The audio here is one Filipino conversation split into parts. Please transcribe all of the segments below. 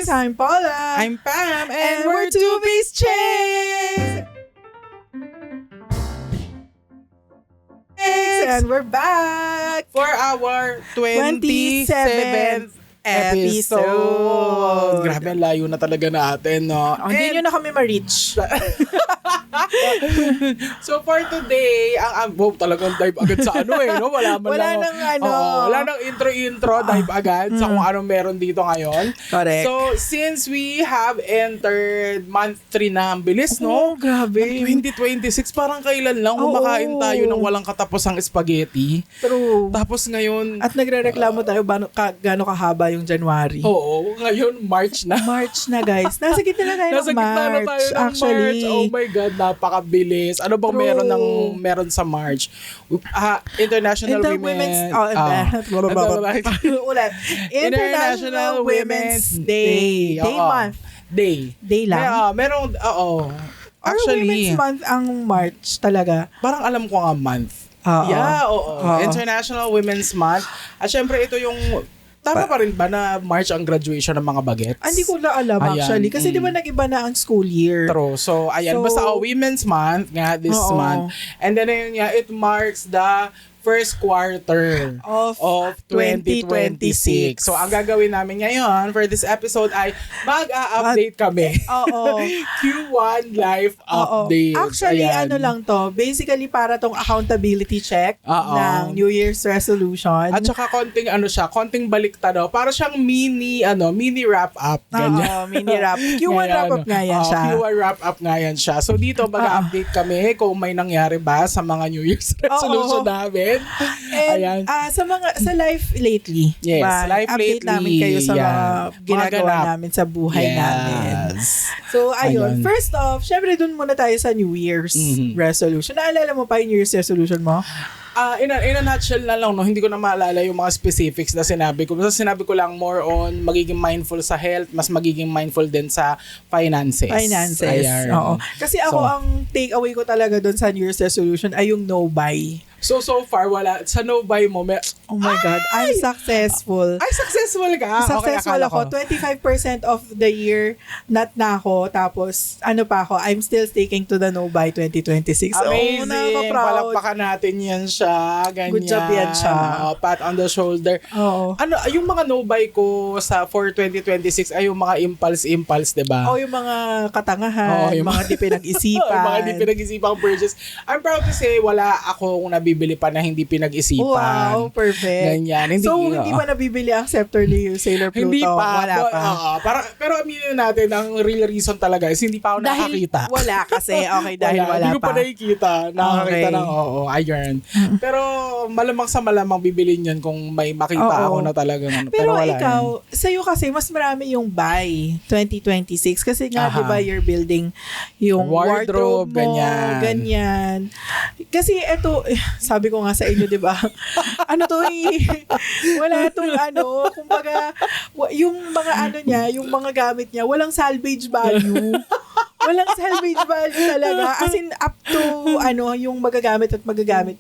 I'm Paula. I'm Pam. And we're Two Beast Chicks. And we're back For our 27th episode. Grabe, ang layo na talaga natin, no? Hindi nyo na kami ma-reach. So for today, talagang dive agad sa ano no? Wala nang intro, dive agad sa kung anong meron dito ngayon. Correct. So since we have entered month 3 na, ang bilis, no? Grabe. 2026, parang kailan lang kumakain tayo ng walang katapusang spaghetti. True. Tapos ngayon... At nagrereklamo tayo gano'ng kahaba yung January. Oo, ngayon March na. March na, guys. Nasa gitna na tayo ng March. Actually. Oh my God, napakabilis. Ano bang meron sa March? International Women's International Women's Day. Day lang. Merong, actually, Women's Month ang March talaga. Parang alam ko nga month. International Women's Month. At syempre ito yung tama pa rin ba na March ang graduation ng mga bagets? Hindi ko na alam actually. Kasi di ba nag-iba na ang school year? True. So, basta Women's Month nga this month. And then it marks the first quarter of 2026. So, ang gagawin namin ngayon for this episode ay mag-a-update kami. Q1 live update. Actually, lang to. Basically, para tong accountability check ng New Year's resolution. At saka konting baliktad. Para siyang mini wrap-up. Mini wrap. Q1 wrap-up nga yan siya. Q1 wrap-up nga yan siya. So, dito mag-a-update kami kung may nangyari ba sa mga New Year's resolution namin. And sa life lately. Yes, life update lately. Namin kayo sa mga ginagawa namin sa buhay namin. So, ayun. First off, syempre dun muna tayo sa New Year's resolution. Naalala mo pa yung New Year's resolution mo? In a nutshell na lang, no, hindi ko na maalala yung mga specifics na sinabi ko. Basta sinabi ko lang more on magiging mindful sa health, mas magiging mindful din sa finances. Ayan. Oo. Kasi ang take away ko talaga doon sa New Year's resolution ay yung no buy. So far, wala. Sa no buy mo, oh my God, I'm successful. Ay, successful ka? Successful ako. 25% of the year, not na ako. Tapos, I'm still sticking to the no buy 2026. Amazing. Nakaka-proud. Palakpakan natin yan siya. Ganyan. Good job yan siya. Pat on the shoulder. Oo. Yung mga no buy ko for 2026 ay yung mga impulse, diba? Yung mga katangahan, yung mga di pinag-isipan. Yung mga di pinag-isipang purchase. I'm proud to say, wala akong nabibili pa na hindi pinag-isipan. Wow, perfect. Ganyan. Hindi ba nabibili ang scepter ni Sailor Pluto? Hindi pa. Wala pa. Pero aminin natin, ang real reason talaga is hindi pa ako nakakita. Wala kasi. Okay, dahil wala pa. Hindi ko pa nakikita. Nakakita ng ayun. Pero malamang sa malamang bibilin yun kung may makita ako na talagang. Pero ikaw, sa'yo kasi mas marami yung buy 2026 kasi nga, di ba, you're building yung wardrobe mo, ganyan. Kasi eto, sabi ko nga sa inyo, di ba? Wala itong kumbaga, yung mga yung mga gamit niya, walang salvage value. Walang salvage value talaga. As in, up to, yung magagamit,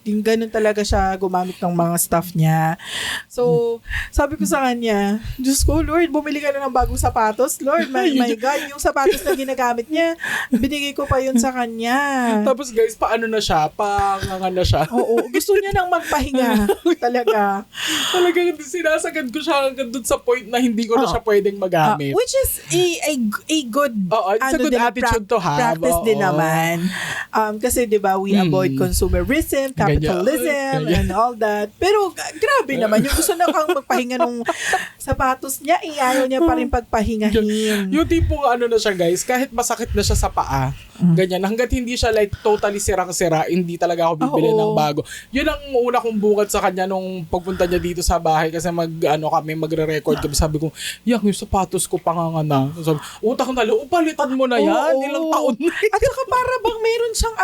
yung ganun talaga siya gumamit ng mga stuff niya. So, sabi ko sa kanya, Diyos ko, Lord, bumili ka na ng bagong sapatos. Lord, my God, yung sapatos na ginagamit niya, binigay ko pa yun sa kanya. Tapos guys, paano na siya? Pangangan na siya. Oo, gusto niya nang magpahinga. Talaga. Talagang sinasagad ko siya hanggang dun sa point na hindi ko na siya pwedeng magamit. Which is a good, it's a good attitude to have. Practice din naman. Kasi 'di ba, we avoid consumerism, capitalism, and all that. Pero grabe naman, yung gusto na kang magpahinga nung sapatos niya, ayaw niya pa rin pagpahingahin. Yung tipong na siya guys, kahit masakit na siya sa paa, ganyan, hanggat hindi siya like totally sirang-sira, hindi talaga ako bibili ng bago. Yun ang una kong bungad sa kanya nung pagpunta niya dito sa bahay kasi kami magre-record kami. Sabi ko, yung sapatos ko pangangana. Sabi, utang na loob, palitan mo na yan. Ilang taon na. At saka para bang meron siyang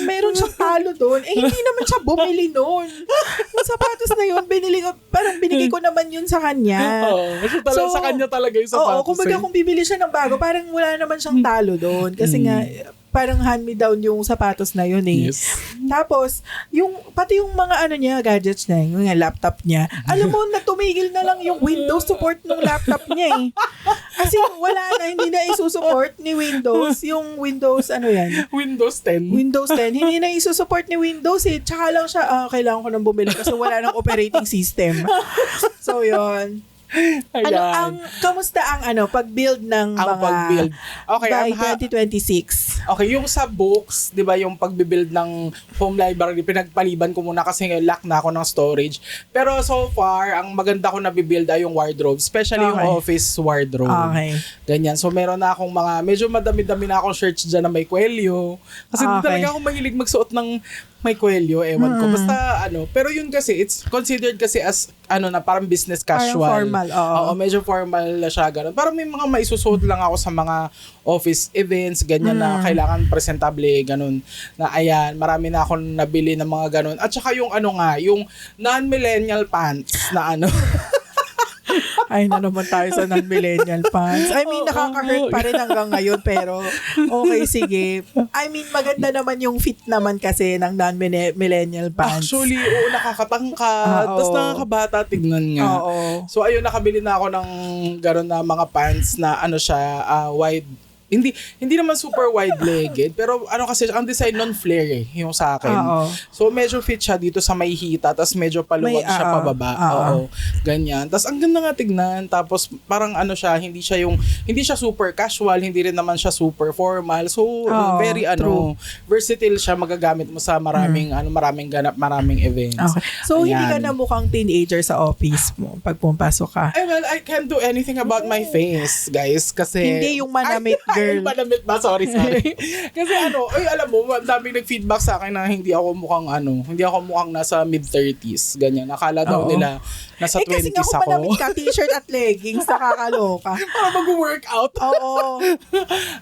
meron siyang talo doon. Hindi naman siya bumili noon. Yung sapatos na yun, binigay ko naman yun sa kanya. So, sa kanya talaga yung sapatos. Kumbaga kung bibili siya ng bago, parang wala naman siyang talo doon. Kasi nga, parang hand-me-down yung sapatos na yun eh. Yes. Tapos, pati yung mga gadgets na yung laptop niya, alam mo na tumigil na lang yung Windows support ng laptop niya eh. As in, wala na, hindi na isusupport ni Windows. Yung Windows, ano yan? Windows 10. Windows 10. Hindi na isusupport ni Windows eh. Tsaka lang siya, kailangan ko nang bumili kasi wala nang operating system. So, yun. Ayan. Kamusta ang pag-build ng Ang mga pag-build. Okay, by ang 2026? Okay, yung sa books, 'di ba, yung pagbi-build ng home library, pinagpaliban ko muna kasi lock na ako ng storage. Pero so far, ang maganda ko na bibuild ay yung wardrobe, especially yung Okay. office wardrobe. Okay. Ganyan. So meron na akong medyo madami-dami na akong shirts dyan na may kwelyo. Kasi hindi Okay. talaga ako mahilig magsuot ng may kwelyo, ewan ko. Basta pero yun kasi, it's considered kasi as, na parang business casual. Parang formal, oo. Oo, medyo formal na siya, ganun. Parang may mga maisusuot lang ako sa mga office events, ganyan na kailangan presentable, ganun. Na ayan, marami na akong nabili ng mga ganun. At saka yung yung non-millennial pants na Ay na naman tayo sa non-millennial pants. I mean, nakaka-hurt pa rin hanggang ngayon, pero okay, sige. I mean, maganda naman yung fit naman kasi ng non-millennial pants. actually, oo, nakakatangkad. Oo. Tapos nakakabata, tignan nga. Oo. So ayun, nakabili na ako ng gano'n na mga pants na wide. Hindi naman super wide-legged, pero kasi ang design nun flare yung sa akin. Oo. So medyo fit siya dito sa may hita, tapos medyo paluwag siya pababa. Oo. Ganyan. Tapos ang ganda nga tignan, tapos parang hindi siya super casual, hindi rin naman siya super formal. So very true. versatile siya, magagamit mo sa maraming maraming maraming events. Okay. So, hindi ka Ayan. na mukhang teenager sa office mo pag pumapasok ka. Well, I can't do anything about my face, guys. Kasi... Hindi yung manamit girl. Ay, manamit ba? Sorry. Kasi alam mo, ang daming nag-feedback sa akin na hindi ako mukhang nasa mid-30s. Ganyan. Nakala daw Oo. nila nasa 20s kasi nga kung ako. manamit ka, t-shirt at leggings, nakakaloka. Para mag-workout. Oo.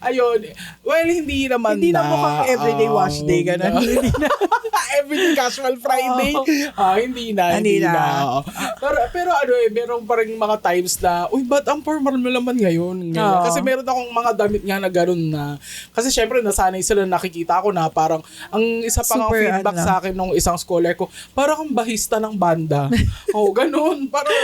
Ayun. Well, hindi naman Hindi na mukhang everyday wash day, ganun. Hindi na. Everyday casual Friday. Hindi na. Hindi na. Oo. Pero meron pa rin mga times na, uy, ba't ang formal mo naman ngayon? Ganyan. Oo. Kasi meron akong mga damit nga na gano'n na, kasi syempre nasanay sila, nakikita ko na parang, ang isa pa nga Super, feedback sa akin nung isang scholar ko, parang kang bahista ng banda. Gano'n. Parang,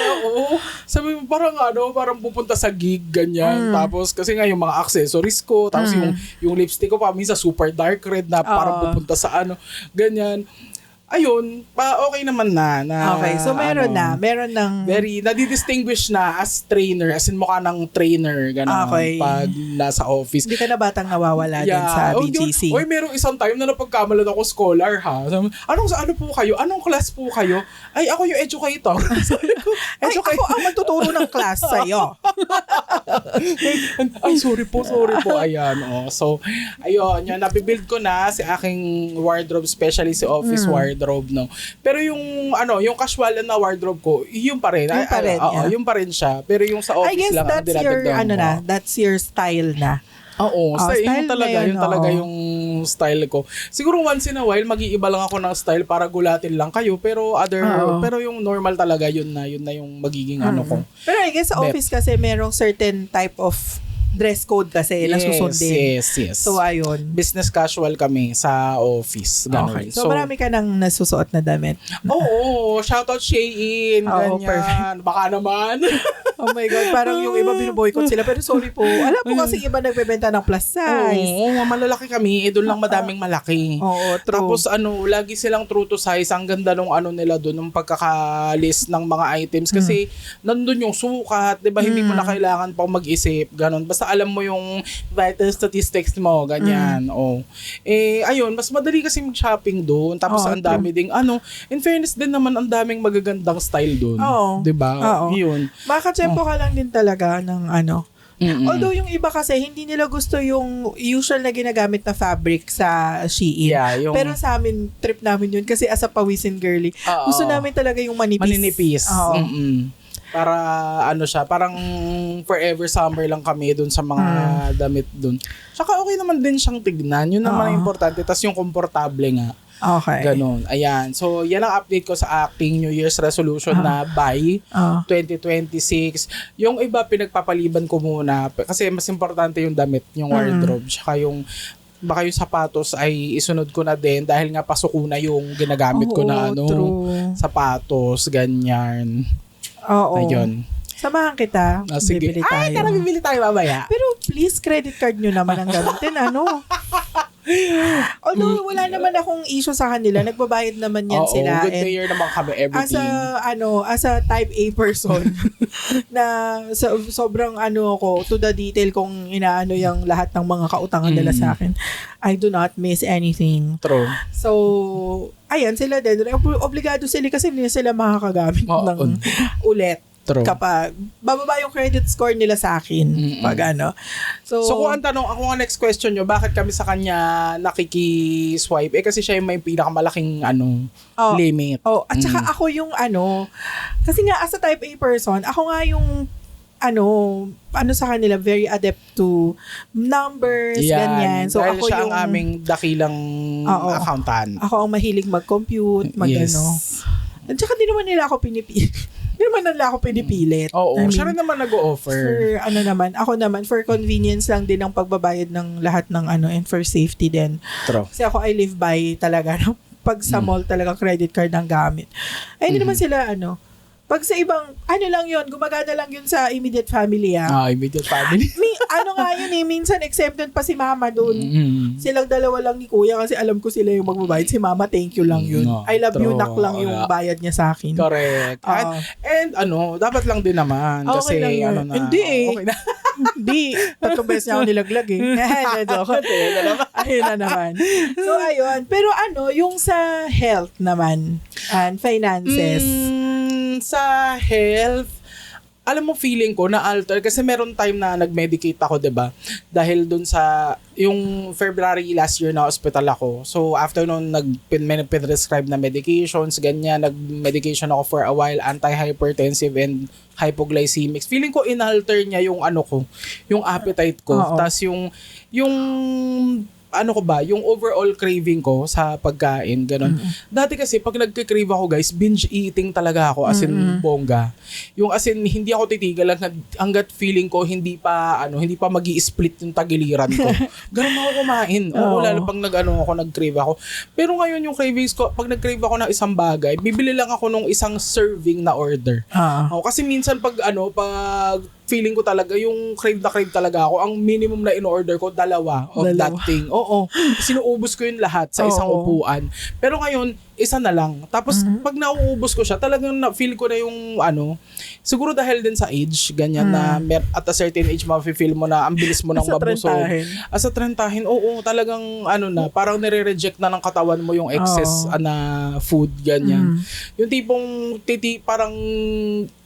sabi mo, parang pupunta sa gig, ganyan. Tapos, kasi nga yung mga accessories ko, tapos yung lipstick ko pa, minsan super dark red na parang pupunta sa ganyan. Ayun, okay naman na Okay, so meron ng... very, nadidistinguish na as trainer, as in mukha ng trainer, gano'n, Okay. pag nasa office. Hindi ka na batang nawawala din sa BGC. Oy, merong isang time na napagkamalan ako scholar, ha. Sabi, ano po kayo? Anong class po kayo? Ay, ako yung educator. Sabi ko, Ay, ako ang magtuturo ng class sa'yo. Ay, sorry po. Ayan, So, ayun, yun, nabibuild ko na si aking wardrobe, especially si office wardrobe, no. Pero yung casual na wardrobe ko, yun pa rin. Yun pa rin, yeah. Yun pa rin siya. Pero yung sa office I guess lang, that's your, that's your style na. Oo, style yun talaga, na yun, yun talaga oo. yung style ko. Siguro once in a while, mag-iiba lang ako ng style para gulatin lang kayo, pero pero yung normal talaga, yun na yung magiging ko. Pero I guess sa office kasi merong certain type of dress code kasi na susundin. Yes. So, ayun. Business casual kami sa office. Ganun. Okay. So, marami ka nang nasusuot na damit. Oo, shoutout Shein, Oo, ganyan. perfect. Baka naman. Oh my God, parang yung iba binuboycott sila. Pero sorry po, alam mo kasi iba nagbebenta ng plus size. Oo, malalaki kami. Doon lang madaming malaki. Oo, true. Tapos lagi silang true to size. Ang ganda nung nila doon, ng pagkaka-list ng mga items. Kasi nandun yung sukat, 'di ba? Hindi mo na kailangan pang mag-isip, ganun. Basta alam mo yung vital statistics mo, ganyan. Ayun, mas madali kasi mag-shopping doon. Tapos ang dami ding in fairness din naman, ang daming magagandang style doon. Oo. 'Di ba? Oo. Yun. Baka tempo ka lang din talaga ng Although yung iba kasi hindi nila gusto yung usual na ginagamit na fabric sa Shein. Yeah, Pero sa amin, trip namin yun kasi as a pawisin girly, gusto namin talaga yung manipis. Maninipis. Oo. Para siya, parang forever summer lang kami dun sa mga damit dun. Saka okay naman din siyang tignan. Yun naman ang importante. Tas yung komportable nga. Okay. Ganon. Ayan. So, yan ang update ko sa aking New Year's resolution na by 2026. Yung iba, pinagpapaliban ko muna. Kasi mas importante yung damit, yung wardrobe. Tsaka baka yung sapatos ay isunod ko na din dahil nga pasuko na yung ginagamit ko na true. sapatos, ganyan. Oo. Ayun. Samahan kita. Sige. Bibili Ay, tayo. tara, bibili tayo mamaya. Pero please, credit card nyo naman ang gamitin, ano? Although wala naman akong issue sa kanila, nagbabayad naman yan sila. Good payer naman kami As everything. a type A person na sobrang ako to the detail kung inaano yung lahat ng mga kautangan nila sa akin. I do not miss anything. True. So, ayan sila din. Obligado sila kasi hindi sila makakagamit ng ulit. True. Kapag bababa yung credit score nila sa akin. Pag So kung ang tanong, ako ang next question nyo, bakit kami sa kanya nakiki-swipe? Kasi siya yung may pinakamalaking limit. At saka ako yung kasi nga as a type A person, ako nga yung sa kanila, very adept to numbers, ganyan. So dahil ako siya yung ang aming dakilang accountant. Ako ang mahilig mag-compute, Yes. At saka di naman nila ako pinipilit. Hindi naman nila ako pinipilit. Oo, I mean, siya rin naman nag-o-offer. Ako naman, for convenience lang din ang pagbabayad ng lahat ng and for safety din. True. Kasi ako, I live by talaga. Pag sa mall talaga, credit card ang gamit. Ay, hindi naman sila, pag sa ibang, lang yun, gumagana lang yun sa immediate family, Immediate family. nga yun minsan exempted pa si mama dun. Silang dalawa lang ni kuya kasi alam ko sila yung magbabayad. Si mama, thank you lang yun. I love you, nak lang yung bayad niya sa akin. Correct. And dapat lang din naman. Kasi Okay lang yun. Hindi Okay na. Hindi. 3 beses niya ako nilaglag Ayun na naman. So, ayun. Pero yung sa health naman and finances. Sa health, alam mo, feeling ko na-alter kasi meron time na nag-medicate ako, 'di ba? Dahil dun sa yung February last year na hospital ako. So after noon nag-prescribe na medications, ganyan, nag-medication ako for a while, anti-hypertensive and hypoglycemics. Feeling ko inalter niya yung yung appetite ko. Tas yung yung overall craving ko sa pagkain, ganun. Dati kasi, pag nagka-crave ako, guys, binge eating talaga ako, as in, bongga. Yung as in, hindi ako titigil hanggat feeling ko, hindi pa magi-split yung tagiliran ko. Ganun ako kumain. Lalo pag nag-crave ako. Pero ngayon, yung cravings ko, pag nag-crave ako ng isang bagay, bibili lang ako ng isang serving na order. Kasi minsan, pag feeling ko talaga, yung crave talaga ako, ang minimum na in-order ko, 2 of that thing. Sinuubos ko yun lahat sa isang upuan. Pero ngayon, isa na lang. Tapos, pag nauubos ko siya, talagang feel ko na yung siguro dahil din sa age, ganyan na at a certain age, mafe-feel mo na ang bilis mo nang mabusog. As a 30, talagang parang nire-reject na ng katawan mo yung excess na food, ganyan. Yung tipong parang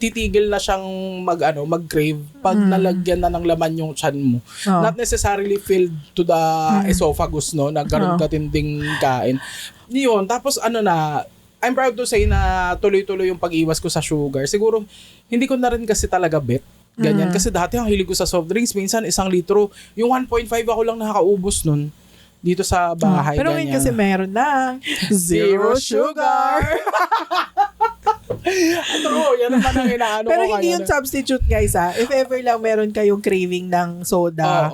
titigil na siyang mag-crave pag nalagyan na ng laman yung tiyan mo. Not necessarily filled to the esophagus, no, na ganun katinding kain. Yun, tapos I'm proud to say na tuloy-tuloy yung pag-iwas ko sa sugar. Siguro, hindi ko na rin kasi talaga bet. Ganyan. Kasi dati ang hilig ko sa soft drinks, minsan 1 litro. Yung 1.5 ako lang nakakaubos nun dito sa bahay. Pero ngayon kasi meron na zero sugar. True, yan naman ang inaano ko. Pero hindi yung substitute, guys, If ever lang meron kayong craving ng soda.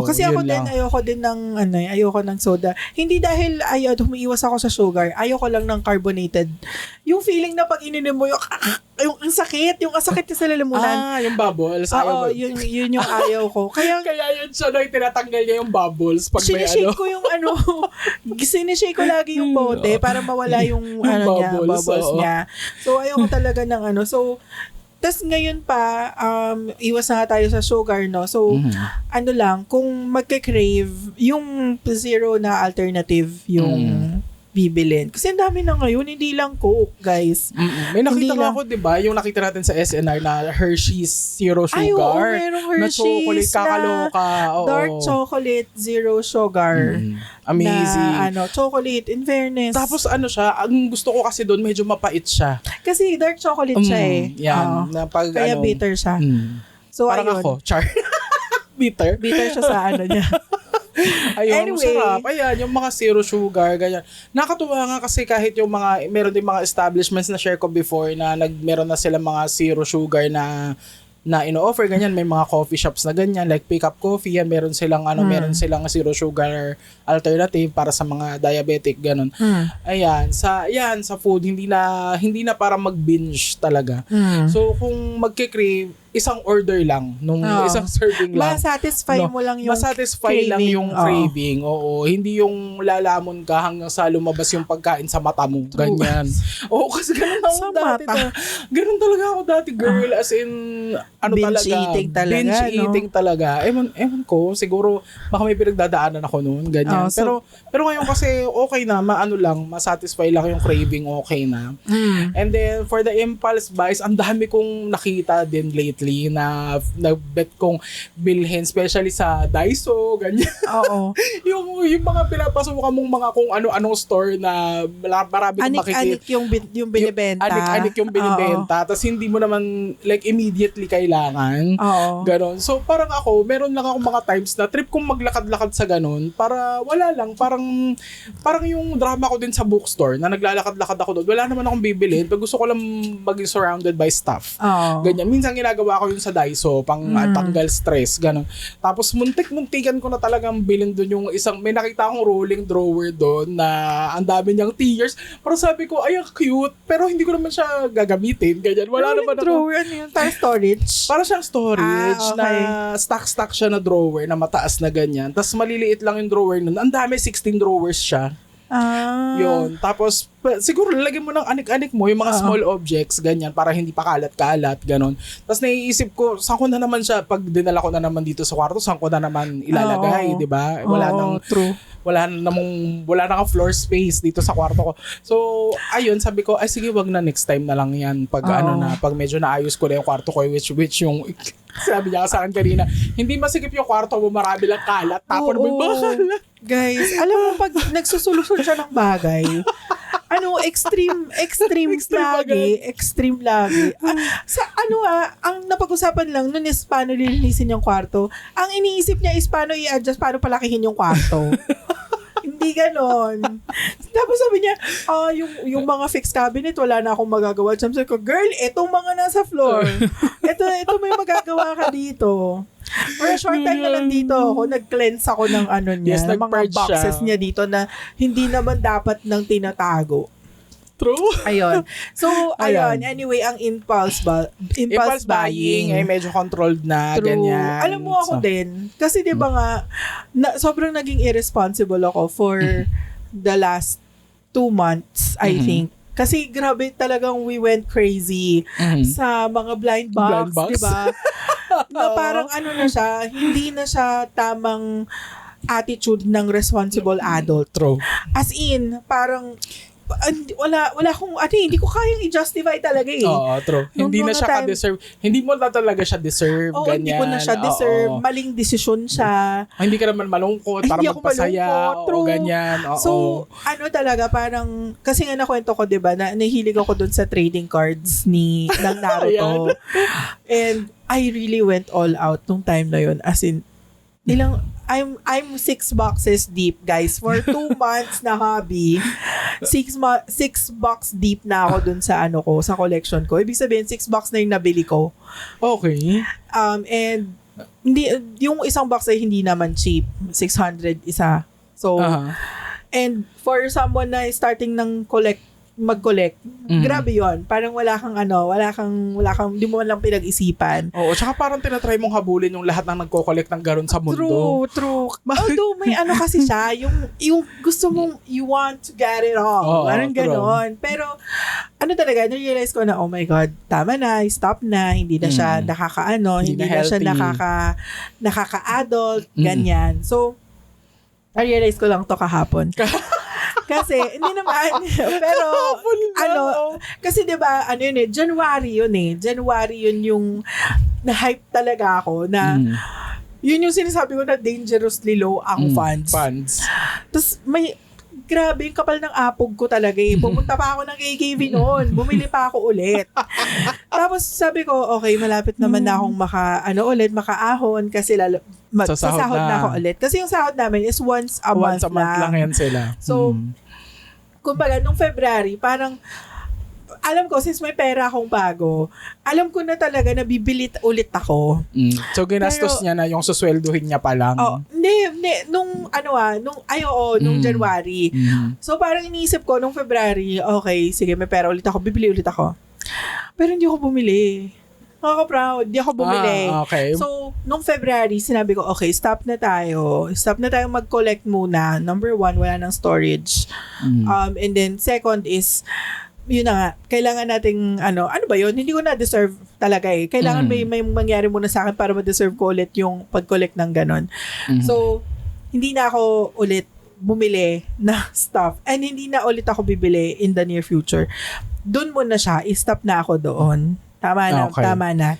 Kasi ako din, ayoko ng soda. Hindi dahil humiiwas ako sa sugar. Ayoko lang ng carbonated. Yung feeling na pag ininom mo yung ang sakit sa lalamunan. Yung bubbles. Yun yung ayaw ko. Kaya yun siya na tinatanggal niya yung bubbles pag may sinishake ko yung sinishake ko lagi yung bote para mawala yung bubbles niya. So, ayoko talaga ng So, tas ngayon pa, iwas na tayo sa sugar, no? So, kung magka-crave, yung zero na alternative yung bibilin. Kasi ang dami na ngayon, hindi lang Coke, guys. May nakita nga ako, di ba? Yung nakita natin sa SNR na Hershey's Zero Sugar. Ay, oo, merong Hershey's na chocolate, kakaloka. Dark chocolate, zero sugar. Amazing. Na, chocolate, in fairness. Tapos siya, ang gusto ko kasi doon, medyo mapait siya. Kasi dark chocolate siya Yan. Na pag, kaya bitter siya. So, parang ako, char. Bitter? Bitter siya sa niya. Ayun, anyway, sarap. Ayan, yung mga zero sugar, ganyan. Nakatuwa nga kasi kahit yung meron din mga establishments na share ko before na meron na sila mga zero sugar na na ino-offer ganyan, may mga coffee shops na ganyan like Pick Up Coffee, yan meron silang meron silang zero sugar alternative para sa mga diabetic ganun. Sa food hindi na para mag-binge talaga. So kung magke-crave, isang order lang nung isang serving lang. Masatisfy mo lang yung masatisfy lang yung craving. Oo, hindi yung lalamon ka hanggang sa lumabas yung pagkain sa mata mo. Ganyan. Oo, kasi ganun ako dati. Ganun talaga ako dati, girl. As in, binge eating talaga. Binge eating talaga. Ewan ko, siguro baka may pinagdadaanan ako noon. Ganyan. Pero ngayon kasi okay na, masatisfy lang yung craving, okay na. And then, for the impulse buys, ang dami kong nakita din lately na bet kong bilhin, especially sa Daiso, ganyan. Oo. yung mga pinapasukan mong mga kung ano-anong store na marami kong makikita. Anik-anik yung binibenta. Anik-anik yung binibenta. Tapos hindi mo naman like immediately kailangan. Oo. Ganon. So parang ako, meron lang ako mga times na trip kong maglakad-lakad sa ganon para wala lang. Parang yung drama ko din sa bookstore na naglalakad-lakad ako doon. Wala naman akong bibilhin. Pero gusto ko lang maging surrounded by stuff. Ganyan. Minsan ginagawa ko yun sa Daiso pang tanggal stress, gano'n. Tapos muntikan ko na talagang bilhin doon yung isang, may nakita akong rolling drawer doon na ang dami niyang tears. Pero sabi ko, ay, ang cute. Pero hindi ko naman siya gagamitin, ganyan. Wala rolling naman drawer, ano yun? Para storage? Para siyang storage okay. na stack siya na drawer na mataas na ganyan. Tapos maliliit lang yung drawer nun. Ang dami, 16 drawers siya. Yun. Tapos, siguro lalagyan mo ng anik-anik mo, yung mga small objects, ganyan, para hindi pa kalat-kalat, ganon. Tapos naiisip ko, saan ko na naman siya, pag dinala ko na naman dito sa kwarto, saan ko na naman ilalagay, di ba? Wala nang floor space dito sa kwarto ko. So, ayun, sabi ko, ay sige, wag na, next time na lang yan. Pag pag medyo naayos ko na yung kwarto ko, which yung, sabi niya sa akin kanina, hindi masikip yung kwarto mo, marami lang kalat, tapon mo yung mga kalat. Guys, alam mo, pag nagsusolusyon siya ng bagay, extreme lagi. Ang napag-usapan lang nun is paano lilinisin yung kwarto. Ang iniisip niya is paano i-adjust, paano palakihin yung kwarto. Hindi ganon. Tapos sabi niya, yung mga fixed cabinet, wala na akong magagawa. Sabi ko, girl, etong mga nasa floor. Ito may magagawa ka dito. For a short time na lang dito ako, nag-cleanse ako ng niya, ng mga boxes niya dito na hindi naman dapat nang tinatago. True. Ayun. So, anyway, ang impulse buying ay medyo controlled na, true. Ganyan. Alam mo ako din, kasi di ba nga, sobrang naging irresponsible ako for the last 2 months, I think. Kasi grabe talagang we went crazy sa mga blind box. Di ba? Na parang na siya, hindi na siya tamang attitude ng responsible adult. True. As in, parang wala akong hindi ko kayang i-justify talaga eh. Oo, true. Hindi na siya ka-deserve. Hindi mo na talaga siya deserve, ganyan. Hindi ko na siya deserve. Maling desisyon siya. Hindi ka naman malungkot para magpasaya. O ganyan. So, talaga, parang, kasi nga nakwento ko, diba, na nahilig ako dun sa trading cards ng Naruto. And I really went all out nung time na yun. As in, I'm 6 boxes deep, guys. For 2 months na hobby, 6 box deep na ako dun sa sa collection ko. Ibig sabihin, 6 box na yung nabili ko. Okay. And yung isang box ay hindi naman cheap. 600 isa. So, and for someone na starting ng mag-collect, grabe yon. Parang wala kang hindi mo lang pinag-isipan. Oo, tsaka parang tinatry mong habulin yung lahat ng nagko-collect ng garon sa mundo. True. Although may kasi siya, yung gusto mong, you want to get it all. Parang ganon. Pero, talaga, na-realize ko na, oh my God, tama na, stop na, hindi na siya hindi na siya nakaka-adult, ganyan. So, na-realize ko lang to kahapon. Kasi, hindi naman. Pero, kasi diba, January yun yung na-hype talaga ako na, yun yung sinasabi ko na dangerously low ang funds. Tapos, grabe, yung kapal ng apog ko talaga eh. Pumunta pa ako ng KKV noon. Bumili pa ako ulit. Tapos, sabi ko, okay, malapit naman na akong makaahon kasi sasahod na ako ulit. Kasi yung sahod namin is once a month lang yan sila. So, kumbaga, nung February, parang, alam ko, since may pera akong bago, alam ko na talaga na bibili ulit ako. So, ginastos niya na yung susweldohin niya pa lang. Hindi. Nung January. So, parang iniisip ko, nung February, okay, sige, may pera ulit ako, bibili ulit ako. Pero hindi ako bumili. Nakaka-proud. Di ako bumili. Okay. So, nung February, sinabi ko, okay, stop na tayo. Stop na tayo mag-collect muna. Number 1, wala nang storage. And then, second is, yun na nga, kailangan nating, ano ba yun? Hindi ko na-deserve talaga eh. Kailangan may mangyari muna sa akin para ma-deserve ko ulit yung pag-collect ng ganon. So, hindi na ako ulit bumili na stuff. And hindi na ulit ako bibili in the near future. Doon muna siya, i-stop na ako doon. Tama na, Okay. tama na,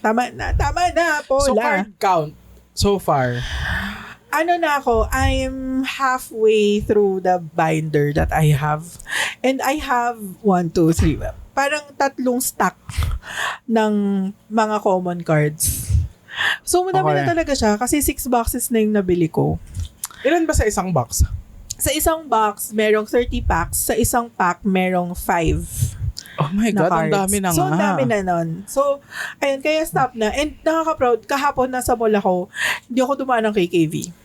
Paula. So, card count. So far. Ano na ako, I'm halfway through the binder that I have. And I have 1, 2, 3, parang 3 stack ng mga common cards. So, madami na talaga siya kasi 6 boxes na yung nabili ko. Ilan ba sa isang box? Sa isang box, merong 30 packs. Sa isang pack, merong 5. Oh my God, ang dami na So, nga. ang dami na nun. So, ayun, kaya stop na. And nakaka-proud, kahapon nasa mall ako, hindi ako dumaan ng KKV.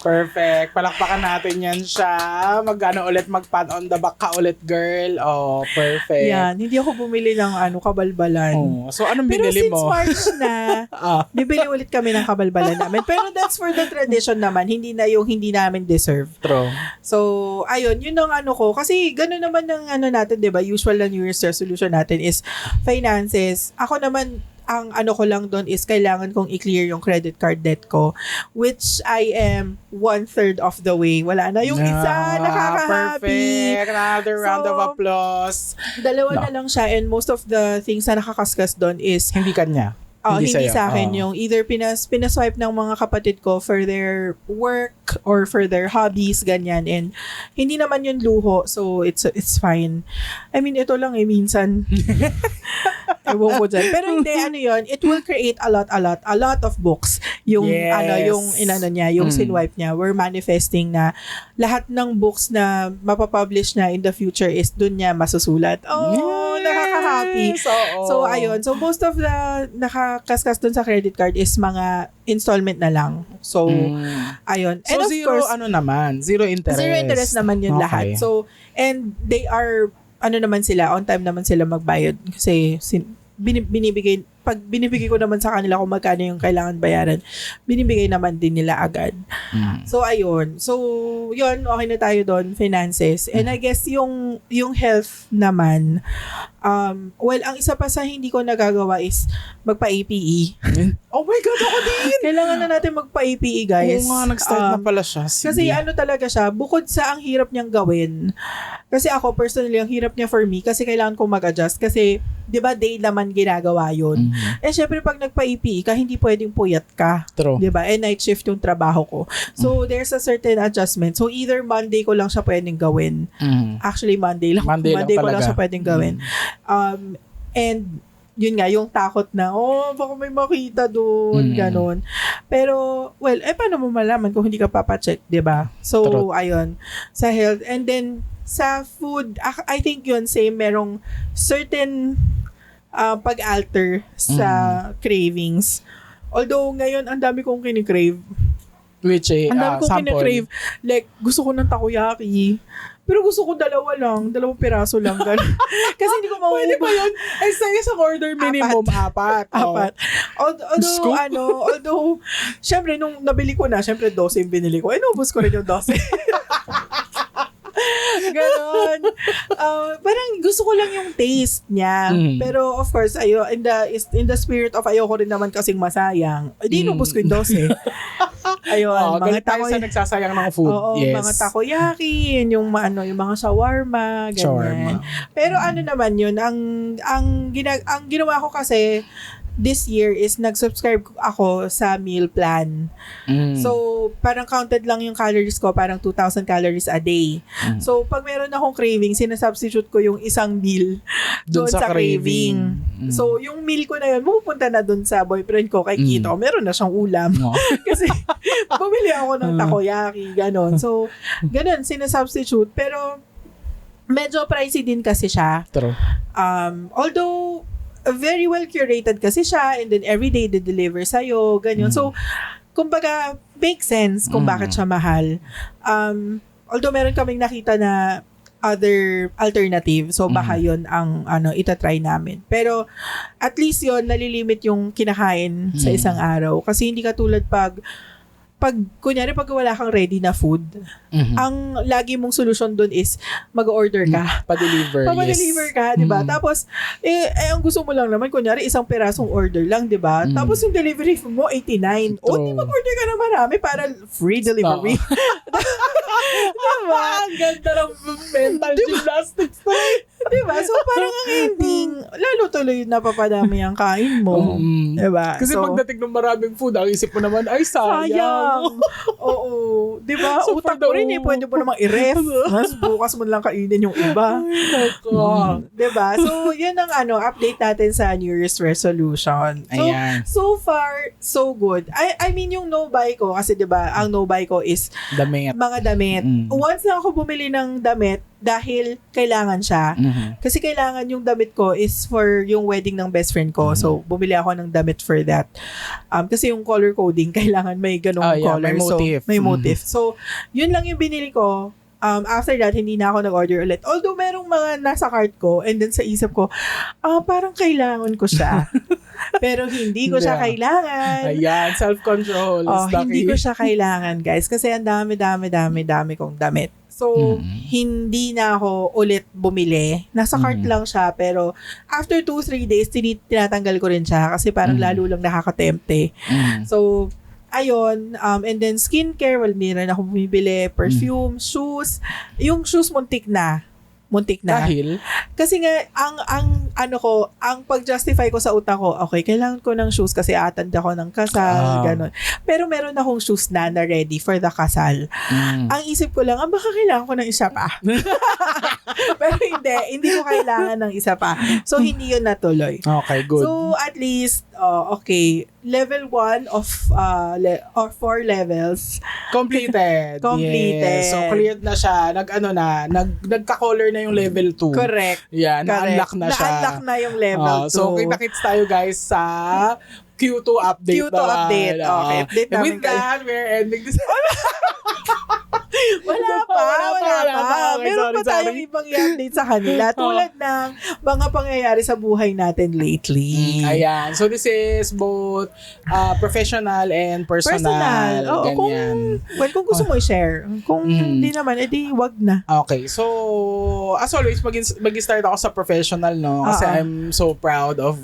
Perfect. Palakpakan natin yan siya. Magano ulit, mag-pat on the back ka ulit, girl. Oh, perfect. Yan, hindi ako bumili ng kabalbalan. Oh, so, anong Pero binili since mo? March na, bibili ulit kami ng kabalbalan namin. Pero that's for the tradition naman, hindi na yung hindi namin deserve. True. So, ayun, yun ang ko. Kasi gano'n naman ng natin, di ba? Usual na New Year's resolution natin is finances. Ako naman, ang ko lang doon is kailangan kong i-clear yung credit card debt ko, which I am 1/3 of the way. Wala na yung isa, nakaka-happy. Perfect. Another round of applause. Dalawa na lang siya, and most of the things na nakakaskas doon is Hindi kanya. hindi sa'yo. sa akin yung either pinaswipe ng mga kapatid ko for their work or for their hobbies, ganyan. And hindi naman yun luho, so it's fine. I mean, ito lang minsan. Ewan ko dyan. Pero hindi, yun, it will create a lot of books. Yung, Yes. yung sinwipe niya. We're manifesting na lahat ng books na mapapublish na in the future is dun niya masusulat. Oh, nakaka-happy. So, ayun. So, most of the nakakaskas dun sa credit card is mga installment na lang. So, ayun. So, And of zero, course, zero interest. zero interest naman yun lahat. So, and they are, naman sila, on time naman sila magbayad. Kasi, pag binibigay ko naman sa kanila kung magkano yung kailangan bayaran, binibigay naman din nila agad. So, ayun. So, yun, okay na tayo doon, finances. And I guess yung health naman, well, ang isa pa sa hindi ko nagagawa is magpa-APE. Oh my God, ako din! Kailangan na natin magpa-APE, guys. Oo nga, nag-start na pala siya. Sige. Kasi talaga siya, bukod sa ang hirap niyang gawin, kasi ako, personally, ang hirap niya for me, kasi kailangan kong mag-adjust. Kasi, di ba, day naman ginagawa yun. Eh, syempre, pag nagpa-APE ka, hindi pwedeng puyat ka. True. Di ba? And night shift yung trabaho ko. So, there's a certain adjustment. So, either Monday ko lang siya pwedeng gawin. Actually, Monday lang. Monday lang ko lang talaga. siya pwedeng gawin. And, yun nga, yung takot na, baka may makita doon, ganon. Pero, well, paano mo malaman kung hindi ka papacheck, di ba? So, True. ayun, sa health. And then, sa food, I think yun, same, merong certain pag-alter sa cravings. Although, ngayon, ang dami kong kinikrave. Which Ang dami kong sample. kinikrave. Like, gusto ko ng takoyaki. Pero gusto ko 2 lang. 2 piraso lang. Kasi hindi ko mauubos. Pwede ba yun? Ay, sa isang order minimum, 4. Although, syempre, nung nabili ko na, syempre, 12 yung binili ko. Inubos ko rin yung 12. Ganon. Parang gusto ko lang yung taste niya. Pero, of course, in the spirit of ayoko rin naman kasing masayang, di inubos ko yung 12. Ayun, mga tayo sa nagsasayang ng food. Oo, yes. mga takoyaki, yung mga shawarma, ganyan. Pero naman yun, ang ginawa ko kasi this year is nag-subscribe ako sa meal plan. So, parang counted lang yung calories ko, parang 2,000 calories a day. So, pag meron akong craving, sinasubstitute ko yung isang meal doon sa craving. So, yung meal ko na yun, mapupunta na doon sa boyfriend ko, kay Kito. Meron na siyang ulam. Kasi, bumili ako ng takoyaki, ganon. So, ganon, sinasubstitute. Pero, medyo pricey din kasi siya. True. Although, very well curated kasi siya, and then everyday de-deliver sa'yo, ganyan. So, kumbaga, makes sense kung bakit siya mahal. Although meron kaming nakita na other alternative, so baka yun ang itatry namin. Pero at least yun, nalilimit yung kinakain sa isang araw. Kasi hindi katulad kunyari pag wala kang ready na food, ang lagi mong solusyon dun is mag-order ka. Pa-deliver, Pa-deliver ka, di ba? Tapos, ang gusto mo lang naman, kunyari isang perasong order lang, di ba? Tapos yung delivery mo, 89. O, di mag-order ka na marami para free delivery. Diba? Ang ganda ng mental gymnastics. Diba? So, parang ang ending, lalo tuloy napapadami ang kain mo. Diba? Kasi pagdating ng maraming food, ang isip mo naman, ay sayang. Oo. Diba? So, Utak mo rin pwede mo namang i-ref. Mas bukas mo lang kainin yung iba. Diba? So, yun ang update natin sa New Year's resolution. So, Ayan. so far, so good. I mean, yung no-buy ko, kasi diba, ang no-buy ko is mga damit. Once na ako bumili ng damit, dahil kailangan siya. Kasi kailangan yung damit ko is for yung wedding ng best friend ko. So, bumili ako ng damit for that. Kasi yung color coding, kailangan may ganong color. May motif. So, may motif. So, yun lang yung binili ko. After that, hindi na ako nag-order ulit. Although, merong mga nasa cart ko, and then sa isip ko, parang kailangan ko siya. Pero hindi ko siya kailangan. Ayan, self-control is the hindi key. ko siya kailangan, guys. Kasi ang dami kong damit. So, hindi na ako ulit bumili. Nasa cart lang siya, pero after 2-3 days, tinatanggal ko rin siya kasi parang lalo lang nakakatempte. So, ayun, and then skincare, hindi rin ako bumibili, perfume, shoes. Yung shoes, muntik na. Dahil? Kasi nga, ang pag-justify ko sa utak ko, okay, kailangan ko ng shoes kasi attend ako ng kasal, ganun. Pero meron akong shoes na ready for the kasal. Ang isip ko lang, baka kailangan ko ng isa pa. Pero hindi ko kailangan ng isa pa. So, hindi yun natuloy. Okay, good. So, at least, okay, level 1 of or 4 levels. Completed. Yes. So, cleared na siya. Nagka-color na yung level 2. Correct. Yeah, na-unlock na siya. Na-unlock na yung level 2. So, kita-kits tayo guys sa Q2 update. Q2 update. Okay, update namin with that, we're ending this. Wala pa. Okay, Meron pa tayong ibang i-update sa kanila. Tulad ng mga pangyayari sa buhay natin lately. Ayan. So, this is both professional and personal. Oo, ganyan. kung gusto mo i-share. Kung hindi naman, edi wag na. Okay. So, as always, mag-start ako sa professional, no? Kasi I'm so proud of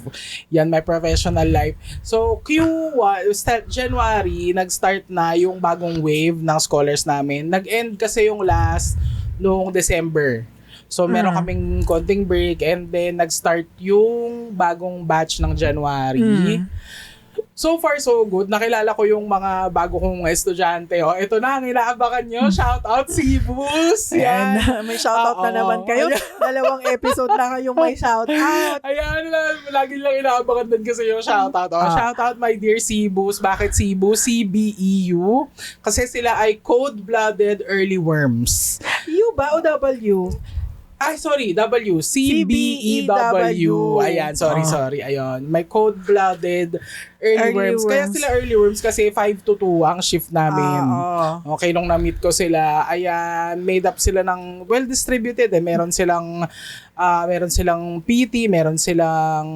my professional life. So, Q1, January, nag-start na yung bagong wave ng scholars namin. Nag-end kasi yung last noong December. So, meron kaming konting break and then nag-start yung bagong batch ng January. So far, so good. Nakilala ko yung mga bago kong estudyante. Ito na, ang inaabangan nyo. Shout out Cebus. Yan. May shout out na naman kayo. 2 episode na kayong may shout out. Ayan, lagi lang inaabangan din kasi yung shout out. Shout out my dear Cebus. Bakit Cebus? CBEU. Kasi sila ay cold-blooded early worms. U ba o W? Ay, sorry, W. CBEW. Ayan, sorry. Ayun. May cold-blooded early worms. Kaya sila early worms kasi 5 to 2 ang shift namin. Okay, nung na-meet ko sila, ayan, made up sila ng well-distributed. Meron silang PT, meron silang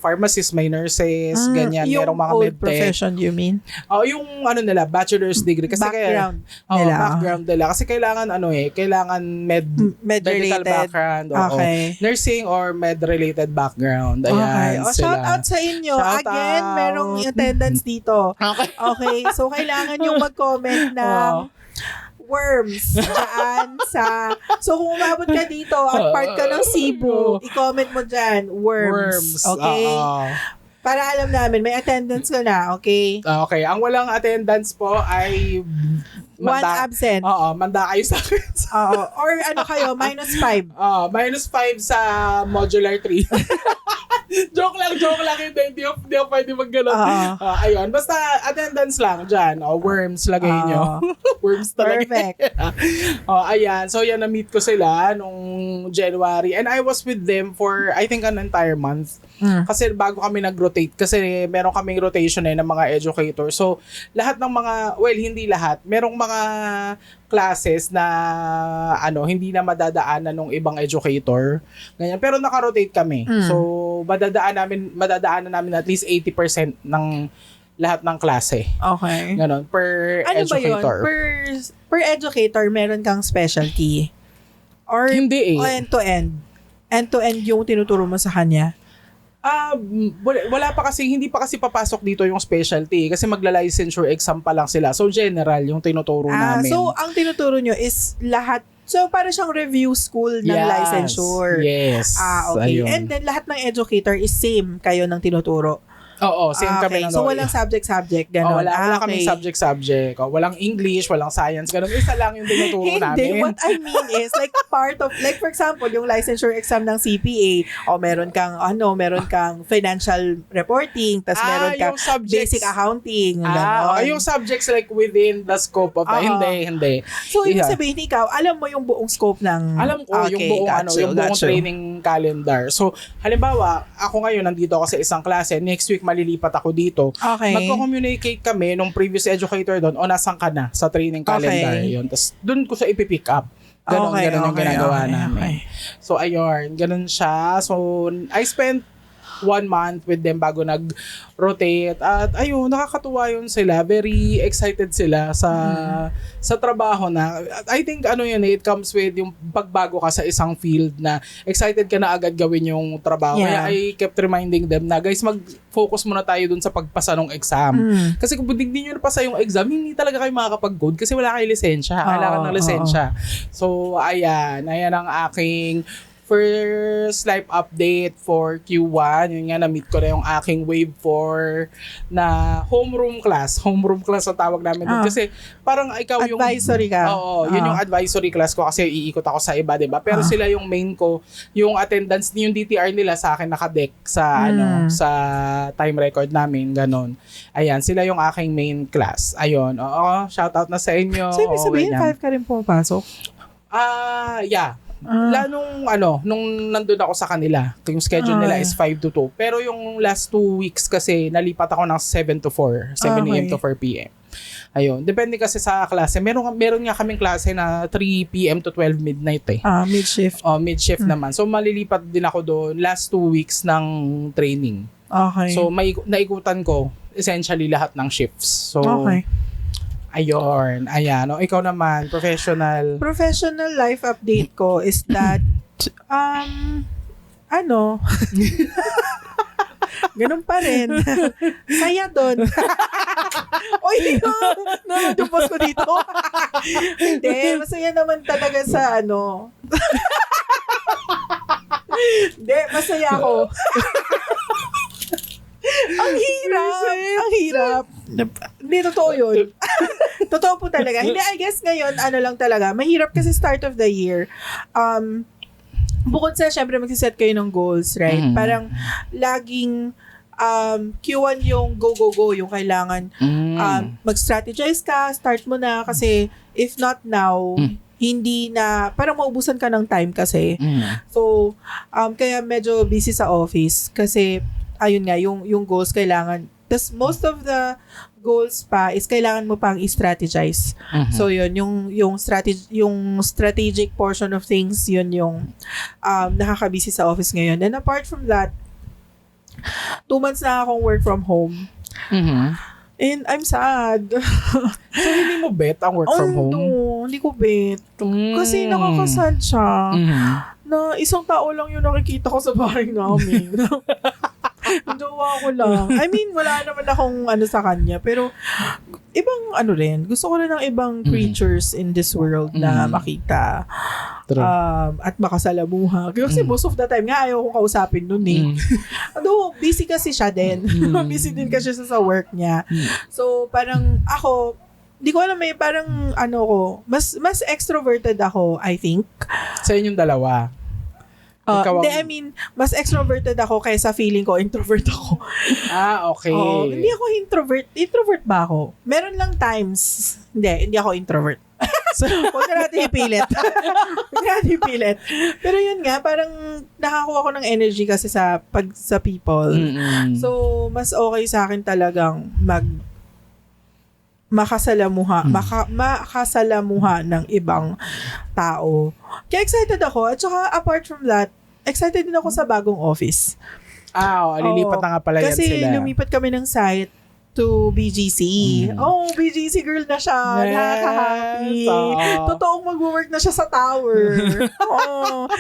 pharmacist, may nurses, ganyan. Merong mga old medtech. profession, you mean? Yung nila, bachelor's degree. Kasi background nila. Background nila. Kasi kailangan kailangan medical background. Okay. Nursing or med-related background. Ayan, okay. Shout out sa inyo. Shout Again, out. merong attendance dito. Okay. So, kailangan yung mag-comment ng worms dyan so kung umabot ka dito at part ka ng Cebu, i-comment mo dyan worms. Okay? Para alam namin, may attendance ka na, okay? Okay. Ang walang attendance po ay 1 absent. Manda kayo sa akin. Or kayo, -5. -5 sa modular 3. Joke lang. Hindi ako pwede mag-ganon. Ayun, basta attendance lang dyan. Worms, lagay nyo. Worms talaga. Perfect. Ayan. So, yan, na-meet ko sila nung January. And I was with them for, I think, an entire month. Kasi bago kami nag-rotate. Kasi meron kaming rotation ng mga educators. So, lahat ng mga, well, hindi lahat. Merong mga classes na hindi na madadaanan ng ibang educator. Ganyan. Pero naka-rotate kami. So, madadaanan namin at least 80% ng lahat ng klase. Okay. Ganon, per Ano educator. ba yun? Per educator, meron kang specialty? Or Hindi o end-to-end? End-to-end yung tinuturo mo sa kanya? Wala pa kasi, hindi pa kasi papasok dito yung specialty kasi magla-licensure exam pa lang sila. So, general yung tinuturo namin. So, ang tinuturo nyo is lahat. So, para siyang review school ng licensure. Yes. Okay. Ayun. And then, lahat ng educator is same kayo ng tinuturo. Oo, same kami ng So, walang subject-subject, gano'n. Wala kaming subject. Walang English, walang science, gano'n. Isa lang yung tinuturo namin. Hindi, what I mean is, like, part of, like, for example, yung licensure exam ng CPA, meron kang financial reporting, tas meron kang basic accounting, gano'n. Yung subjects like within the scope of hindi. So, ibig sabihin, ikaw, alam mo yung buong scope ng... Alam ko, yung buong training calendar. So, halimbawa, ako ngayon, nandito ako sa isang klase, next week, malilipat ako dito. Okay. Magko-communicate kami nung previous educator doon, nasan ka na sa training calendar. Yun. Tapos doon ko siya ipipick up. Ganon yung ginagawa namin. So, ayun. Ganon siya. So, I spent 1 month with them bago nag-rotate. At ayun, nakakatuwa yun sila. Very excited sila sa trabaho na. I think it comes with yung pagbago ka sa isang field na excited ka na agad gawin yung trabaho. Yeah. Kaya I kept reminding them na, guys, mag-focus muna tayo dun sa pagpasa ng exam. Kasi kung hindi nyo napasa yung exam, hindi talaga kayo makakapag-code kasi wala kayo lisensya. Kailangan ng lisensya. So, ayan ang aking first live update for Q1. Yun nga, na-meet ko na yung aking wave 4 na homeroom class. Homeroom class ang tawag namin doon. Kasi parang ikaw yung... Advisory ka. Oo, yun yung advisory class ko kasi iikot ako sa iba, diba? Pero sila yung main ko. Yung attendance, yung DTR nila sa akin naka-deck sa sa time record namin, ganon. Ayan, sila yung aking main class. Ayun, shoutout na sa inyo. So, ibig sabihin, 5 ka rin pumapasok? Yeah. Nung nandun ako sa kanila, yung schedule nila is 5 to 2. Pero yung last 2 weeks kasi, nalipat ako ng 7 to 4. 7 a.m. to 4 p.m. Ayun. Depende kasi sa klase. Meron nga kaming klase na 3 p.m. to 12 midnight eh. Mid-shift. Mid-shift naman. So, malilipat din ako doon last 2 weeks ng training. Okay. So, naikutan ko essentially lahat ng shifts. So, okay. Ayan. Ikaw naman, professional. Professional life update ko is that, ganun pa rin. Saya doon. Oy, namatupos ko dito. Hindi, masaya naman talaga sa Hindi, masaya ako. Ang hirap. Hindi, totoo yun. Totoo po talaga. Hindi, I guess ngayon, lang talaga. Mahirap kasi start of the year. Bukod sa, syempre, magsiset kayo ng goals, right? Parang, laging, Q1 yung go, yung kailangan, mag-strategize ka, start mo na, kasi, if not now, hindi na, parang maubusan ka ng time kasi. So, kaya medyo busy sa office, kasi, ayun nga, yung goals kailangan. Tapos most of the goals pa is kailangan mo pang i-strategize. So yun, yung strategic portion of things, yun yung nakakabisi sa office ngayon. And apart from that, 2 months na akong work from home. And I'm sad. So hindi mo bet ang work from home? No, hindi ko bet. Kasi nakakasad siya. Na isang tao lang yung nakikita ko sa bahay namin. Jowa ko lang. I mean, wala naman akong sa kanya. Pero, ibang rin. Gusto ko rin ng ibang creatures in this world na makita. At makasalamuha. Kasi most of the time nga, ayaw ko kausapin nun eh. Although, busy kasi siya din. Busy din kasi siya sa work niya. So, parang ako, di ko alam parang ko, mas extroverted ako, I think. Sa inyong dalawa? Ikaw Hindi, ang- I mean, mas extroverted ako kaysa feeling ko introvert ako. Okay. Hindi ako introvert. Introvert ba ako? Meron lang times. Hindi ako introvert. So, huwag na natin ipilit. Huwag na natin ipilit. Pero yun nga, parang nakakuha ko ng energy kasi sa people. Mm-mm. So, mas okay sa akin talagang makasalamuha ng ibang tao. Kaya excited ako. At saka, apart from that, excited din ako sa bagong office. Lilipat na nga pala yan Kasi sila. lumipat kami ng site to BGC. BGC girl na siya. Yes. Nakaka-happy. Totoong mag-work na siya sa tower.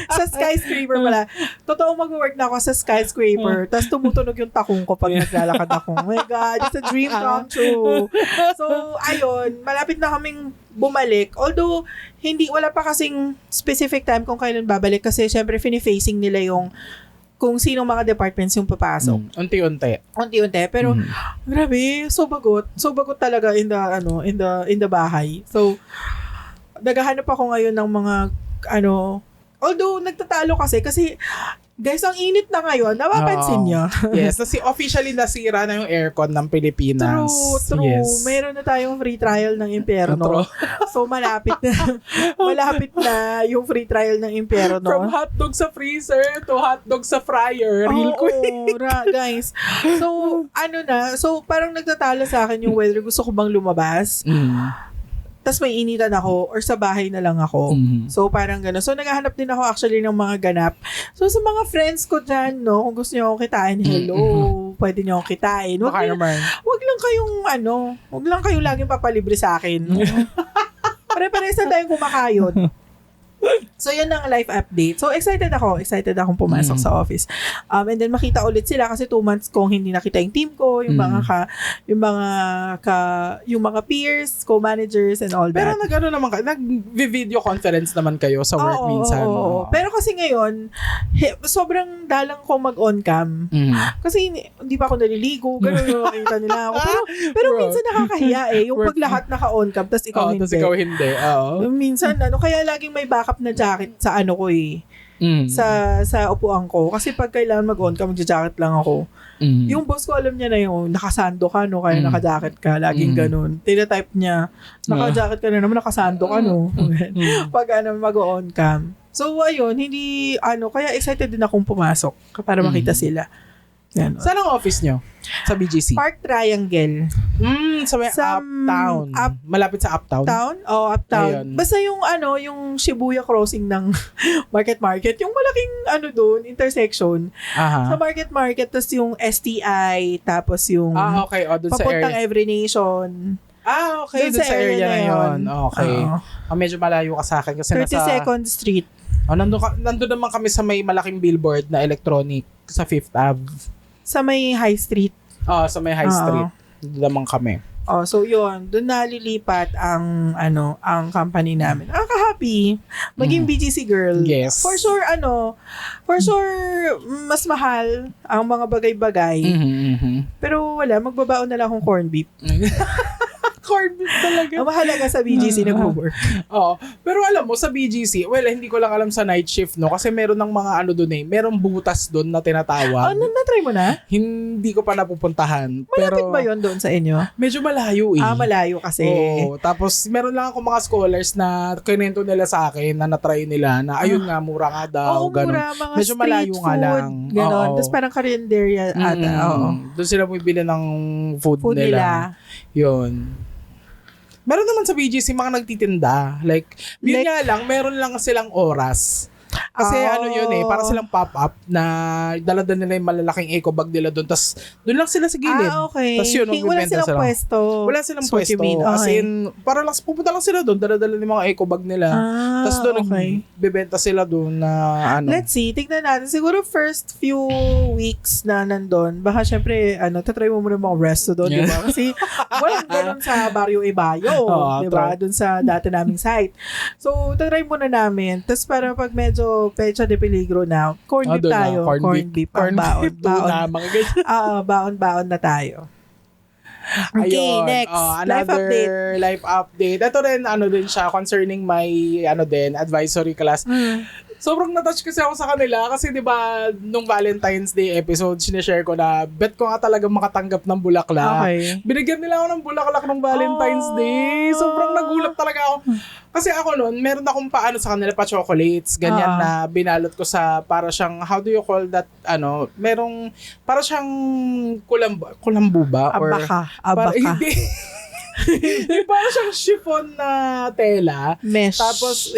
Sa skyscraper pala. Totoong mag-work na ako sa skyscraper. Tapos tumutunog yung takong ko pag naglalakad ako. Oh my God, it's a dream come true. So, ayun, malapit na kaming bumalik. Although, wala pa kasing specific time kung kailan babalik kasi syempre fini-facing nila yung kung sinong mga departments yung papasok. Unti-unti. Unti-unti. Pero, grabe, so bagot. So bagot talaga in the bahay. So, naghahanap ako ngayon ng mga, although nagtatalo kasi, guys, ang init na ngayon. Napapansin niyo? Yes. Officially nasira na yung aircon ng Pilipinas. True. Yes. Meron na tayong free trial ng impyerno. So, malapit na yung free trial ng impyerno. From hotdog sa freezer to hotdog sa fryer. Real quick. Guys. So, So, parang nagtatalo sa akin yung whether gusto ko bang lumabas. Tas may initan ako or sa bahay na lang ako. So, parang gano'n. So, naghahanap din ako actually ng mga ganap. So, sa mga friends ko dyan, kung gusto niyo akong kitain, hello, pwede niyo akong kitain. Wag lang kayong laging papalibre sa akin. Pare-pares na tayong kumakayod. So, yun ang life update. So, excited akong pumasok sa office. And then, makita ulit sila kasi 2 months kong hindi nakita yung team ko, yung mga peers, co-managers, and all that. Pero nag-video conference naman kayo sa work minsan. Oo. Pero kasi ngayon, sobrang dalang ko mag-on-cam. Kasi hindi pa ako naliligo, gano'n makita nila ako. Pero minsan nakakahiya yung pag lahat naka-on-cam, tas ikaw hindi. Tas ikaw hindi. Minsan, kaya laging may backup na jacket sa sa upuan ko. Kasi pag kailangan mag-on ka, magja-jacket lang ako. Yung boss ko, alam niya na yung nakasando ka, kaya naka-jacket ka. Laging ganun. Tinatype niya, naka-jacket ka na naman, nakasando ka, Pag mag-on cam. So, ayun, kaya excited din akong pumasok para makita sila. Yan. Saan ang office nyo? Sa BGC? Park Triangle. Sa may Uptown. Malapit sa Uptown? Uptown. Ayun. Basta yung yung Shibuya crossing ng Market. Yung malaking doon, intersection. Sa Market, tapos yung STI, tapos yung okay. Doon sa papuntang area. Every Nation. Okay. Doon sa area na yun. Okay. Medyo malayo ka sa akin kasi 32nd Street. Nandun naman kami sa may malaking billboard na electronic sa 5th Ave. Sa may High Street. Sa may High Street. Doon naman kami. So yun, doon nalilipat ang company namin. Ka-happy maging BGC girl. Yes. For sure mas mahal ang mga bagay-bagay. Pero wala, magbabaon na lang akong corned beef. Corned beef talaga. Ang mahalaga sa BGC nag-work. Pero alam mo, sa BGC, hindi ko lang alam sa night shift, kasi meron ng mga merong butas doon na tinatawag. Na-try mo na? Hindi ko pa napupuntahan. Malapit ba yun doon sa inyo? Medyo malayo malayo kasi. Tapos meron lang ako mga scholars na kinento nila sa akin na na-try nila na ayun nga, mura nga daw. Mura, mga medyo malayo nga lang. Ganon. Tapos parang karinderya ata. Doon sila bumibili ng food nila. Yun. Meron naman sa BGC mga nagtitinda. Yun nga lang, meron lang silang oras. Kasi para silang pop-up na dala-dala nila yung malalaking eco bag nila doon. Tapos doon lang sila sa gilid. Okay. Tapos yun, wala silang pwesto. Wala silang pwesto. As in, para lang, pupunta lang sila doon. Dala-dala yung mga eco bag nila. Tapos doon, bibenta sila doon na Let's see, tignan natin. Siguro first few weeks na nandun, baka syempre, tatry mo muna mga resto doon, di ba? Kasi walang ganun sa Barrio Ibayo, di ba? Doon sa dati naming site. So, tatry muna namin. Tapos para pag medyo pecha de peligro na, corned beef tayo. Corned beef. Baon na tayo. Okay, ayun. next. Life update. Ito rin, din siya, concerning my, advisory class. sobrang na-touch kasi ako sa kanila kasi 'di ba nung Valentine's Day episode sinishare ko na bet ko nga talaga makatanggap ng bulaklak. Okay. Binigyan nila ako ng bulaklak nung Valentine's Day. Sobrang nagulat talaga ako. Kasi ako noon, meron akong paano sa kanila pa chocolates, ganyan na binalot ko sa para siyang how do you call that merong para siyang kulambu ba or Abaka. hindi. Yung parang siyang chiffon na tela. Mesh. Tapos,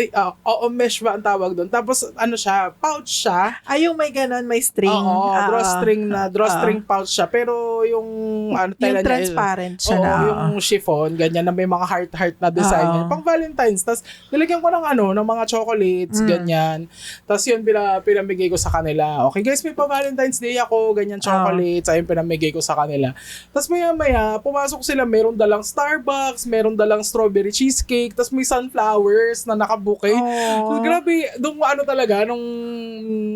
mesh ba ang tawag doon? Tapos, siya, pouch siya. Yung may ganon, may string. Oo, drawstring pouch siya. Pero yung, tela yung niya. transparent siya na. yung chiffon, ganyan, na may mga heart-heart na design. Yan. Pang Valentine's. Tapos, nilagyan ko ng mga chocolates, ganyan. Tapos, yun, pinamigay ko sa kanila. Okay, guys, may pa-Valentine's Day ako, ganyan, chocolates. Ayun, pinamigay ko sa kanila. Tapos, maya-maya, pumasok sila, meron dalang Starbucks, meron dalang strawberry cheesecake, tapos may sunflowers na nakabuke. So, grabe, nung talaga, nung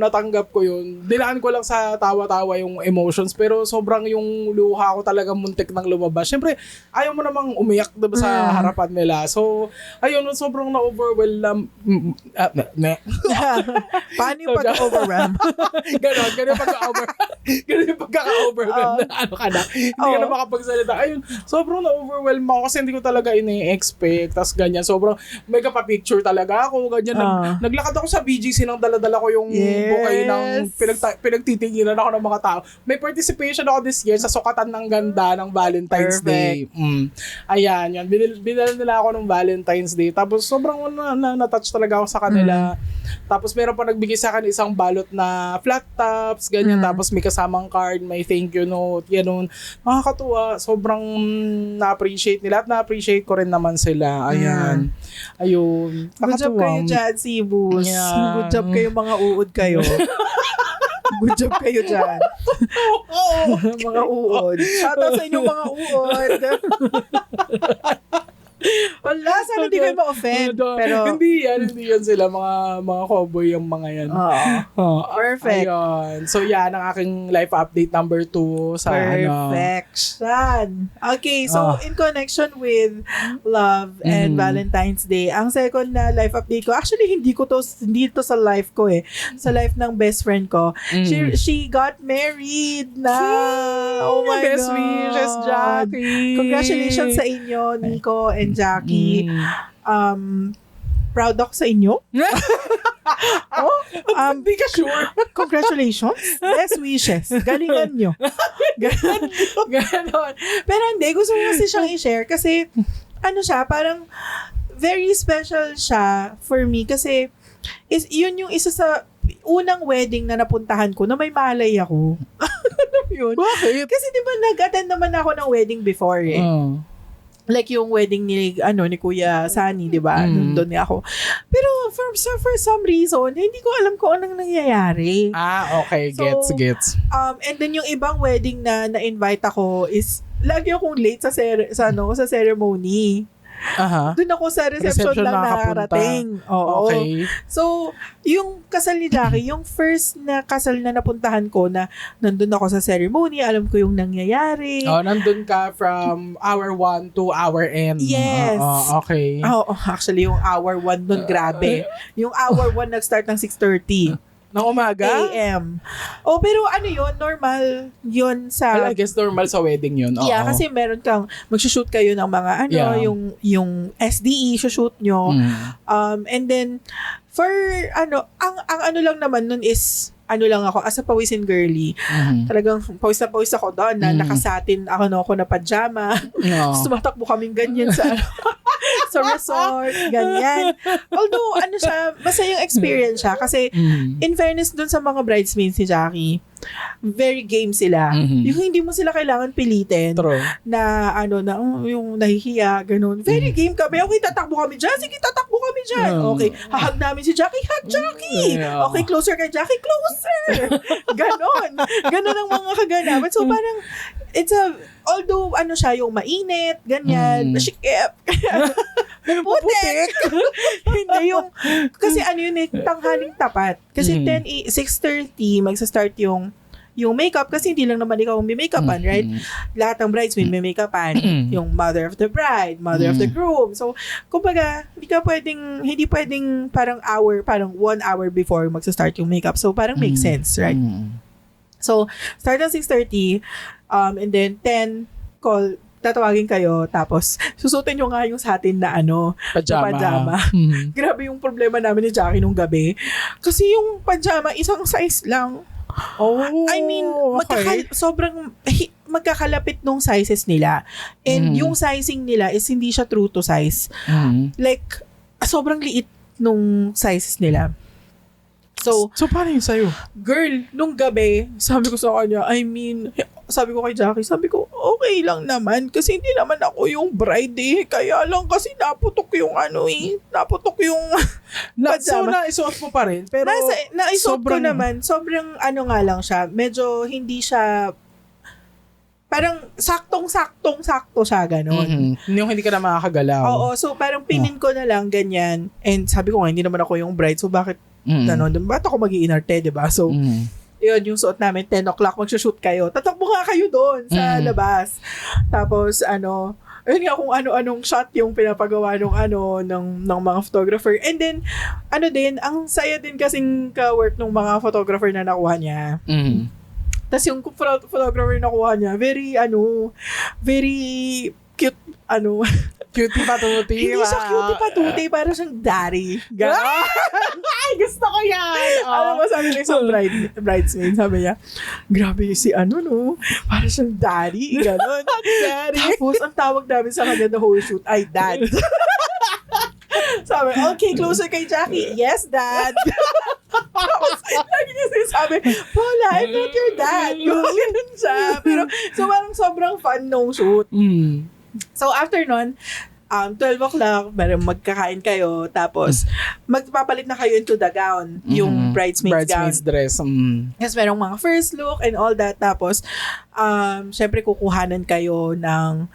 natanggap ko yun, dinaan ko lang sa tawa-tawa yung emotions, pero sobrang yung luha ko talaga muntik nang lumabas. Siyempre, ayaw mo namang umiyak diba, sa harapan nila. So, ayun, sobrang na-overwhelm. Paano yung pag-overwhelm? Ganon yung pagka-overwhelm na ka na. Hindi ka na makapagsalita. Ayun, sobrang na-overwhelm ako kasi hindi ko talaga ini-expect. Tapos ganyan, sobrang may kapapicture talaga ako. Ganyan, naglakad ako sa BGC nang dala-dala ko yung bouquet ng pinagtitinginan ako ng mga tao. May participation ako this year sa Sukatan ng Ganda ng Valentine's Day. Ayan, yan. Binala nila ako ng Valentine's Day. Tapos sobrang na-touch talaga ako sa kanila. Tapos meron pa nagbigay sa akin isang balot na flat tops, ganyan. Tapos may kasamang card, may thank you note, ganun. Nakakatuwa. Sobrang na-appreciate nila at na-appreciate ko rin naman sila. Ayan. Ayun. Good job kayo dyan, Cebus. Yeah. Good job kayo, mga uod kayo. Good job kayo dyan. Mga uod. Shoutout sa inyong mga uod. Wala, sana di kayo ma-offend. Pero, hindi yan sila. Mga cowboy yung mga yan. Perfect. Ayun. So, yan ang aking life update number 2 sa Perfection. Okay, so in connection with love and Valentine's Day, ang second na life update ko, actually hindi to sa life ko sa life ng best friend ko. She got married na. Oh my best God. wishes, Jackie. Congratulations sa inyo, Nico and Jackie. Proud ako sa inyo. Hindi ka sure. Congratulations. Best wishes. Galingan nyo. Ganon. Pero hindi, gusto ko kasi siyang i-share kasi siya, parang very special siya for me kasi yun yung isa sa unang wedding na napuntahan ko na may malay ako. Yun. Bakit? Kasi di ba nag-attend naman ako ng wedding before Like yung wedding ni Kuya Sunny, 'di ba? Doon ako. Pero for some reason, hindi ko alam kung anong nangyayari. Okay, So, gets. And then yung ibang wedding na na-invite ako is lagi akong late sa ceremony. Doon ako sa reception lang nakarating. Oo. Okay. So, yung kasal ni Jackie, yung first na kasal na napuntahan ko na nandun ako sa ceremony, alam ko yung nangyayari. Nandun ka from hour 1 to hour end. Yes. Okay. Actually, yung hour 1 dun, grabe. Yung hour 1 nag-start ng 6:30. Ng umaga? AM. Pero yun, normal yun sa... I guess normal sa wedding yun. Yeah, kasi meron kang, mag-shoot kayo ng mga yung SDE, shoot nyo. And then, for ang lang naman nun is, lang ako, as a pawisin girly, talagang pawis na pawis ako doon, na nakasatin ako na pajama. Tumatakbo kaming ganyan sa sa resort, ganyan. Although, siya, basta yung experience siya. Kasi, in fairness dun sa mga bridesmaids si Jackie, very game sila. Yung hindi mo sila kailangan pilitin. True. Na, yung nahihiya, ganun. Very game kami. Okay, tatakbo kami dyan. Sige, tatakbo kami dyan. Okay, hahag namin si Jackie. Hug, Jackie! Okay, closer kay Jackie. Closer! Ganon. Ganon ang mga kaganapan. So, parang, although, siya, yung mainit, ganyan, masikip. Putik. Hindi yung, kasi yun tanghaling tapat. Kasi 6:30, magsa-start yung yung makeup kasi hindi lang naman ikaw may makeupan, right? Lahat ng bridesmaid may makeupan. Yung mother of the bride, mother of the groom. So, kumbaga, hindi pwedeng parang 1 hour before magsa-start yung makeup. So, parang makes sense, right? So, start at 6:30, and then 10, tatawagin kayo, tapos susutin nyo nga yung sa atin na pajama. Grabe yung problema namin ni Jackie nung gabi. Kasi yung pajama, isang size lang. Oh, I mean, sobrang magkakalapit nung sizes nila. And yung sizing nila is hindi siya true to size. Like, sobrang liit nung sizes nila. So, paano yun sa'yo? Girl, nung gabi, sabi ko sa kanya, sabi ko kay Jackie, okay lang naman kasi hindi naman ako yung bride kaya lang kasi naputok yung pajama. So, naisuot mo pa rin? Pero naisuot ko naman, sobrang nga lang siya, medyo hindi siya, parang saktong-sakto siya, gano'n. Yung hindi ka na makakagalaw. Oo, so parang pinin ko na lang, ganyan. And sabi ko nga, hindi naman ako yung bride, so bakit, ba't ako mag-iinarte, diba? So, yun, yung suot namin, 10 o'clock, magsushoot kayo. Tatakbo nga kayo doon sa labas. Tapos, ayun nga kung ano-anong shot yung pinapagawa ng mga photographer. And then, ang saya din kasing ka-work ng mga photographer na nakuha niya. Tapos yung photographer na nakuha niya, very cute, Cutie patuti. Hindi siya cutie patuti, parang siyang daddy. Ay, gusto ko yan! Alam mo, sabi ng isang bridesmaid, sabi niya, grabe si parang siyang daddy, gano'n. Daddy. Tapos, ang tawag namin sa kanya the whole shoot ay dad. Sabi, okay, closer kay Jackie. Yes, dad. Tapos, lagi niya sinasabi, Paula, I'm not your dad. Ganun siya. Pero, so parang sobrang fun nung shoot. So, after nun, 12 o'clock, magkakain kayo, tapos magpapalit na kayo into the gown, yung bridesmaid's gown. Dress. Yes, merong mga first look and all that. Tapos, syempre kukuhanan kayo ng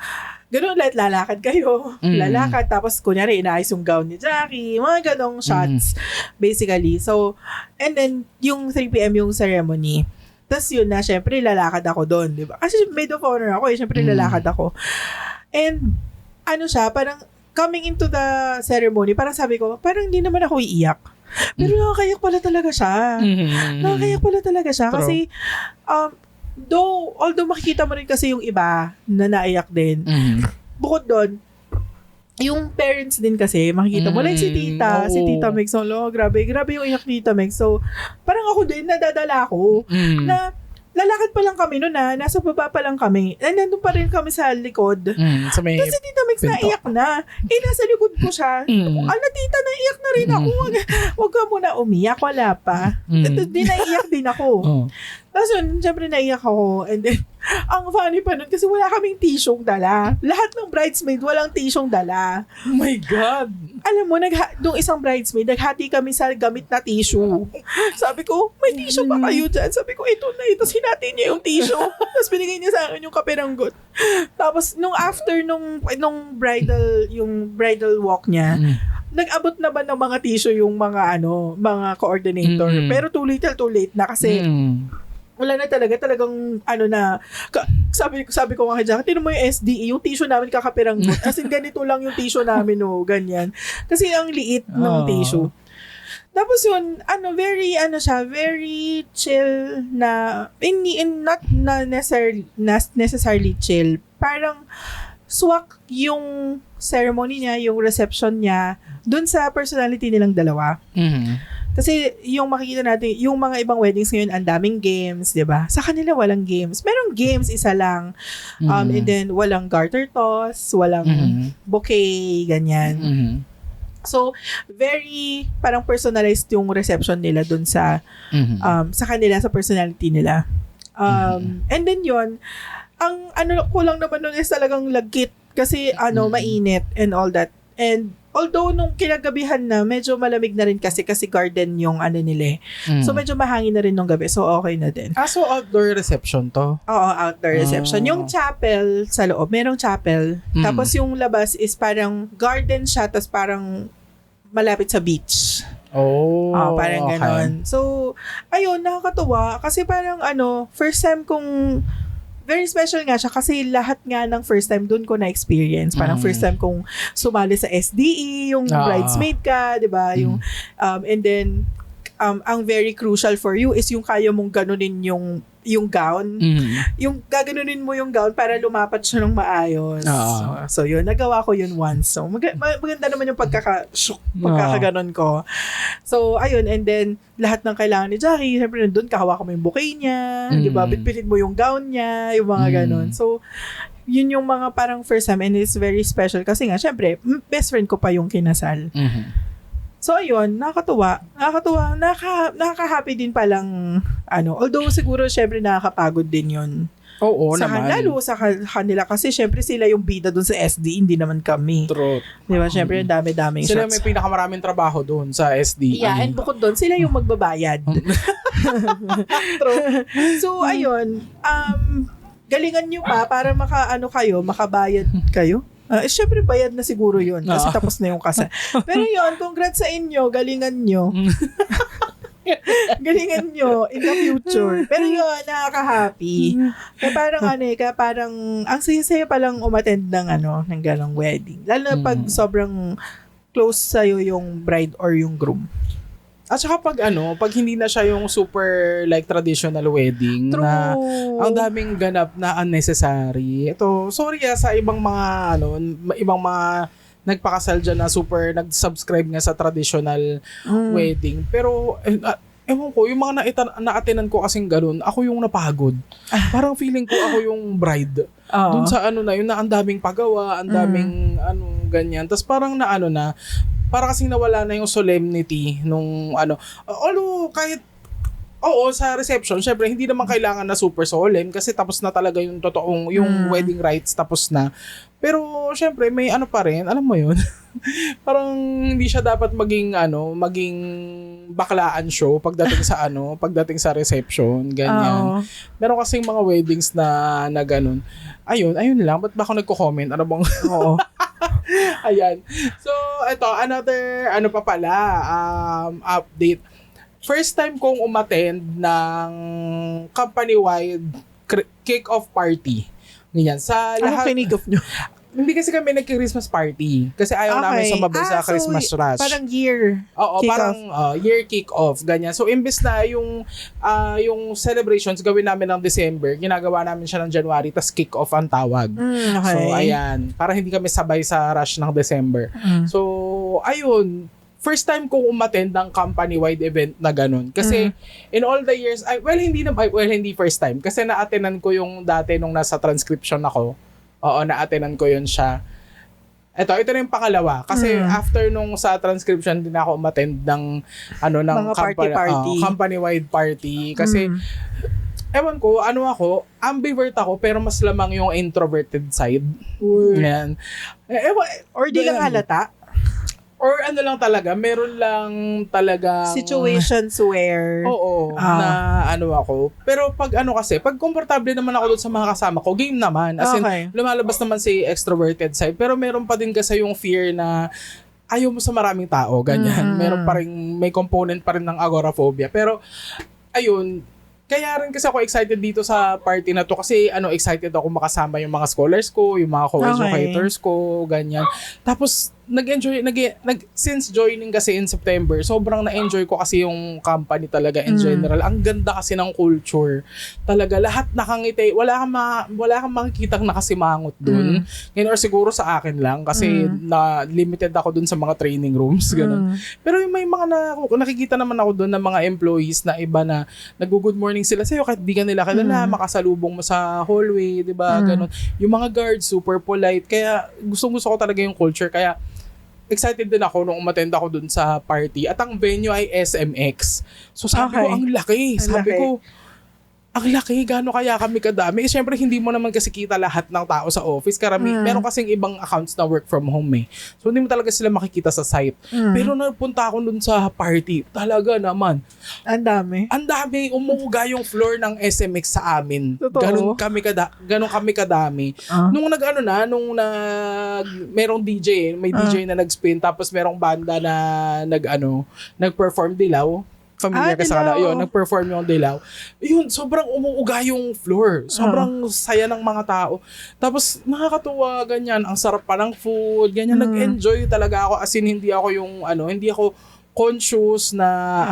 ganun, lalakad kayo. Lalakad, tapos kunyari, inaayos yung gown ni Jackie, mga ganong shots, basically. So, and then, yung 3 p.m. yung ceremony. Tapos yun na, syempre, lalakad ako doon, di ba? Kasi maid of honor ako, syempre, lalakad ako. And, parang coming into the ceremony, parang sabi ko, parang hindi naman ako iiyak. Pero nakakayak pala talaga siya. Nakakayak pala talaga siya. Kasi, although makikita mo rin kasi yung iba na naiyak din, bukod doon, yung parents din kasi, makikita mo, like si Tita Meg, so, grabe yung iyak ni Tita Meg. So, parang ako din, nadadala ako, na, lalakad pa lang kami noon nasa baba pa lang kami. Nandun pa rin kami sa likod. Kasi Tita Mex naiyak na. Nasa likod ko siya. Tita, naiyak na rin ako. Huwag ka muna umiyak. Wala pa. Naiyak din ako. Tapos yun, syempre naiyak ako. And then, ang funny pa nun kasi wala kaming tisyong dala. Lahat ng bridesmaid walang tisyong dala. Oh my God! Alam mo, nung isang bridesmaid, naghati kami sa gamit na tissue. Sabi ko, may tissue ba kayo dyan? Sabi ko, ito na. Tapos hinati niya yung tissue. Tapos binigay niya sa akin yung kaperanggot. Tapos, nung after nung bridal walk niya, nag-abot naman ng mga tissue yung mga coordinator. Pero too late na kasi wala na talagang sabi ko nga kay Jackie, tinan mo yung SDE, yung tissue namin kakapiranggot. As in, ganito lang yung tissue namin, ganyan. Kasi ang liit ng tissue. Tapos yun, very chill na, not necessarily chill. Parang, swak yung ceremony niya, yung reception niya, dun sa personality nilang dalawa. Kasi yung makikita natin, yung mga ibang weddings ngayon, ang daming games, di ba? Sa kanila, walang games. Merong games, isa lang. And then, walang garter toss, walang bouquet, ganyan. So, very, parang personalized yung reception nila dun sa kanila, sa personality nila. And then yun, ang ko lang naman nun is talagang lagkit. Kasi, mainit and all that. And, although nung kinagabihan na, medyo malamig na rin kasi garden yung nila. So, medyo mahangin na rin nung gabi. So, okay na din. So outdoor reception to? Oo, outdoor reception. Yung chapel sa loob, merong chapel. Tapos yung labas is parang garden siya, tapos parang malapit sa beach. Parang okay. ganon. So, ayun, nakakatuwa. Kasi parang first time kong, very special nga siya kasi lahat nga ng first time doon ko na-experience. Parang first time kong sumali sa SDE, yung bridesmaid ka, di ba? Yung, and then, ang very crucial for you is yung kaya mong ganunin yung gown. Yung gaganunin mo yung gown para lumapat siya ng maayos. So yun, nagawa ko yun once. So maganda naman yung pagkakaganon ko. So ayun, and then lahat ng kailangan ni Jackie, syempre nandun, kahawakan mo yung bouquet niya, di ba? Bitbitin mo yung gown niya, yung mga ganon. So yun yung mga parang first time and it's very special kasi nga, syempre, best friend ko pa yung kinasal. So, ayun, nakakatuwa, nakaka-happy din palang, although siguro, syempre, nakakapagod din yun. Oo naman. Lalo sa kanila, kasi syempre sila yung bida dun sa SD, hindi naman kami. True. Di ba, syempre, dami-daming sila shots. may pinakamaraming trabaho dun sa SD. Yeah, and bukod dun, sila yung magbabayad. True. So, ayun, galingan nyo pa para makabayad kayo. Syempre bayad na siguro yun kasi tapos na yung kasal. Pero yun, congrats sa inyo, galingan nyo. Galingan nyo in the future. Pero yun, nakaka-happy. Kaya parang ang saya-saya palang umattend ng ganong wedding. Lalo na pag sobrang close sa'yo yung bride or yung groom. At saka pag hindi na siya yung super like traditional wedding. True. Na ang daming ganap na unnecessary. Ito, sorry sa ibang mga ibang mga nagpakasal dyan na super nag-subscribe nga sa traditional wedding. Pero ewan ko, yung mga na-attenan ko kasing ganun, ako yung napagod. Parang feeling ko ako yung bride. Dun sa yun na ang daming pagawa, ang daming ganyan. Tapos parang para kasing nawala na yung solemnity nung although kahit sa reception, syempre hindi naman kailangan na super solemn kasi tapos na talaga yung totoong yung wedding rites tapos na. Pero syempre may pa rin, alam mo yun. Parang hindi siya dapat maging baklaan show pagdating sa reception, ganyan. Meron kasing mga weddings na ganun. Ayun lang. Ba't ba ako nagko-comment? Ano bang oo. Ayan. So, ito, another, update. First time kong umattend ng company-wide kick-off party. Ganyan. Sa lahat. Ano kick-off nyo? Hindi kasi kami nag-Christmas party. Kasi ayaw namin sumabay sa Christmas rush. Parang year. Oo, parang year kick-off. Ganyan. So, imbes na yung celebrations gawin namin ng December, ginagawa namin siya ng January, tas kick-off ang tawag. Okay. So, ayan. Para hindi kami sabay sa rush ng December. So, ayun. First time kong umattend ng company-wide event na ganun. Kasi, in all the years, hindi first time. Kasi na-attendan ko yung dati nung nasa transcription ako. Oo, na-attendan ko yun siya. Ito na yung pangalawa. Kasi after nung sa transcription, din ako umattend ng mga party. company-wide party. Kasi, ewan ko, ambivert ako, pero mas lamang yung introverted side. Yan. Or di lang halata? Or lang talaga, meron lang talaga situations where na ako. Pero pag pag komportable naman ako doon sa mga kasama ko, game naman. As in, lumalabas naman si extroverted side. Pero meron pa din kasi yung fear na ayaw mo sa maraming tao, ganyan. Meron pa rin, may component pa rin ng agoraphobia. Pero, ayun, kaya rin kasi ako excited dito sa party na to kasi excited ako makasama yung mga scholars ko, yung mga co-educators ko, ganyan. Tapos, since joining kasi in September, sobrang na-enjoy ko kasi yung company talaga in general. Ang ganda kasi ng culture. Talaga, lahat nakangiti. Wala kang makikitang nakasimangot dun. Or siguro sa akin lang kasi na limited ako dun sa mga training rooms. Ganun. Pero yung may mga nakikita naman ako dun ng mga employees na iba na nag-good morning sila sa'yo kahit di ka nila kilala, makasalubong mo sa hallway, di ba? Ganun. Yung mga guards, super polite. Kaya gusto ko talaga yung culture. Kaya excited din ako nung umattend ako dun sa party. At ang venue ay SMX. So sabi ko, ang laki. Sabi ko, ang laki, gaano kaya kami kadami? Siyempre, hindi mo naman kasi kita lahat ng tao sa office. Meron kasing ibang accounts na work from home eh. So, hindi mo talaga sila makikita sa site. Pero napunta ako dun sa party, talaga naman. Ang dami. Ang dami, umuuga yung floor ng SMX sa amin. Totoo? Ganon kami kadami. Nung merong DJ, may DJ na nag-spin, tapos merong banda na nag-perform Dilaw. Familiar ka sa kanila. Yun, nag-perform yung Dilaw. Yun, sobrang umuuga yung floor. Sobrang saya ng mga tao. Tapos, nakakatuwa, ganyan. Ang sarap pa ng food, ganyan. Nag-enjoy talaga ako. As in, hindi ako conscious na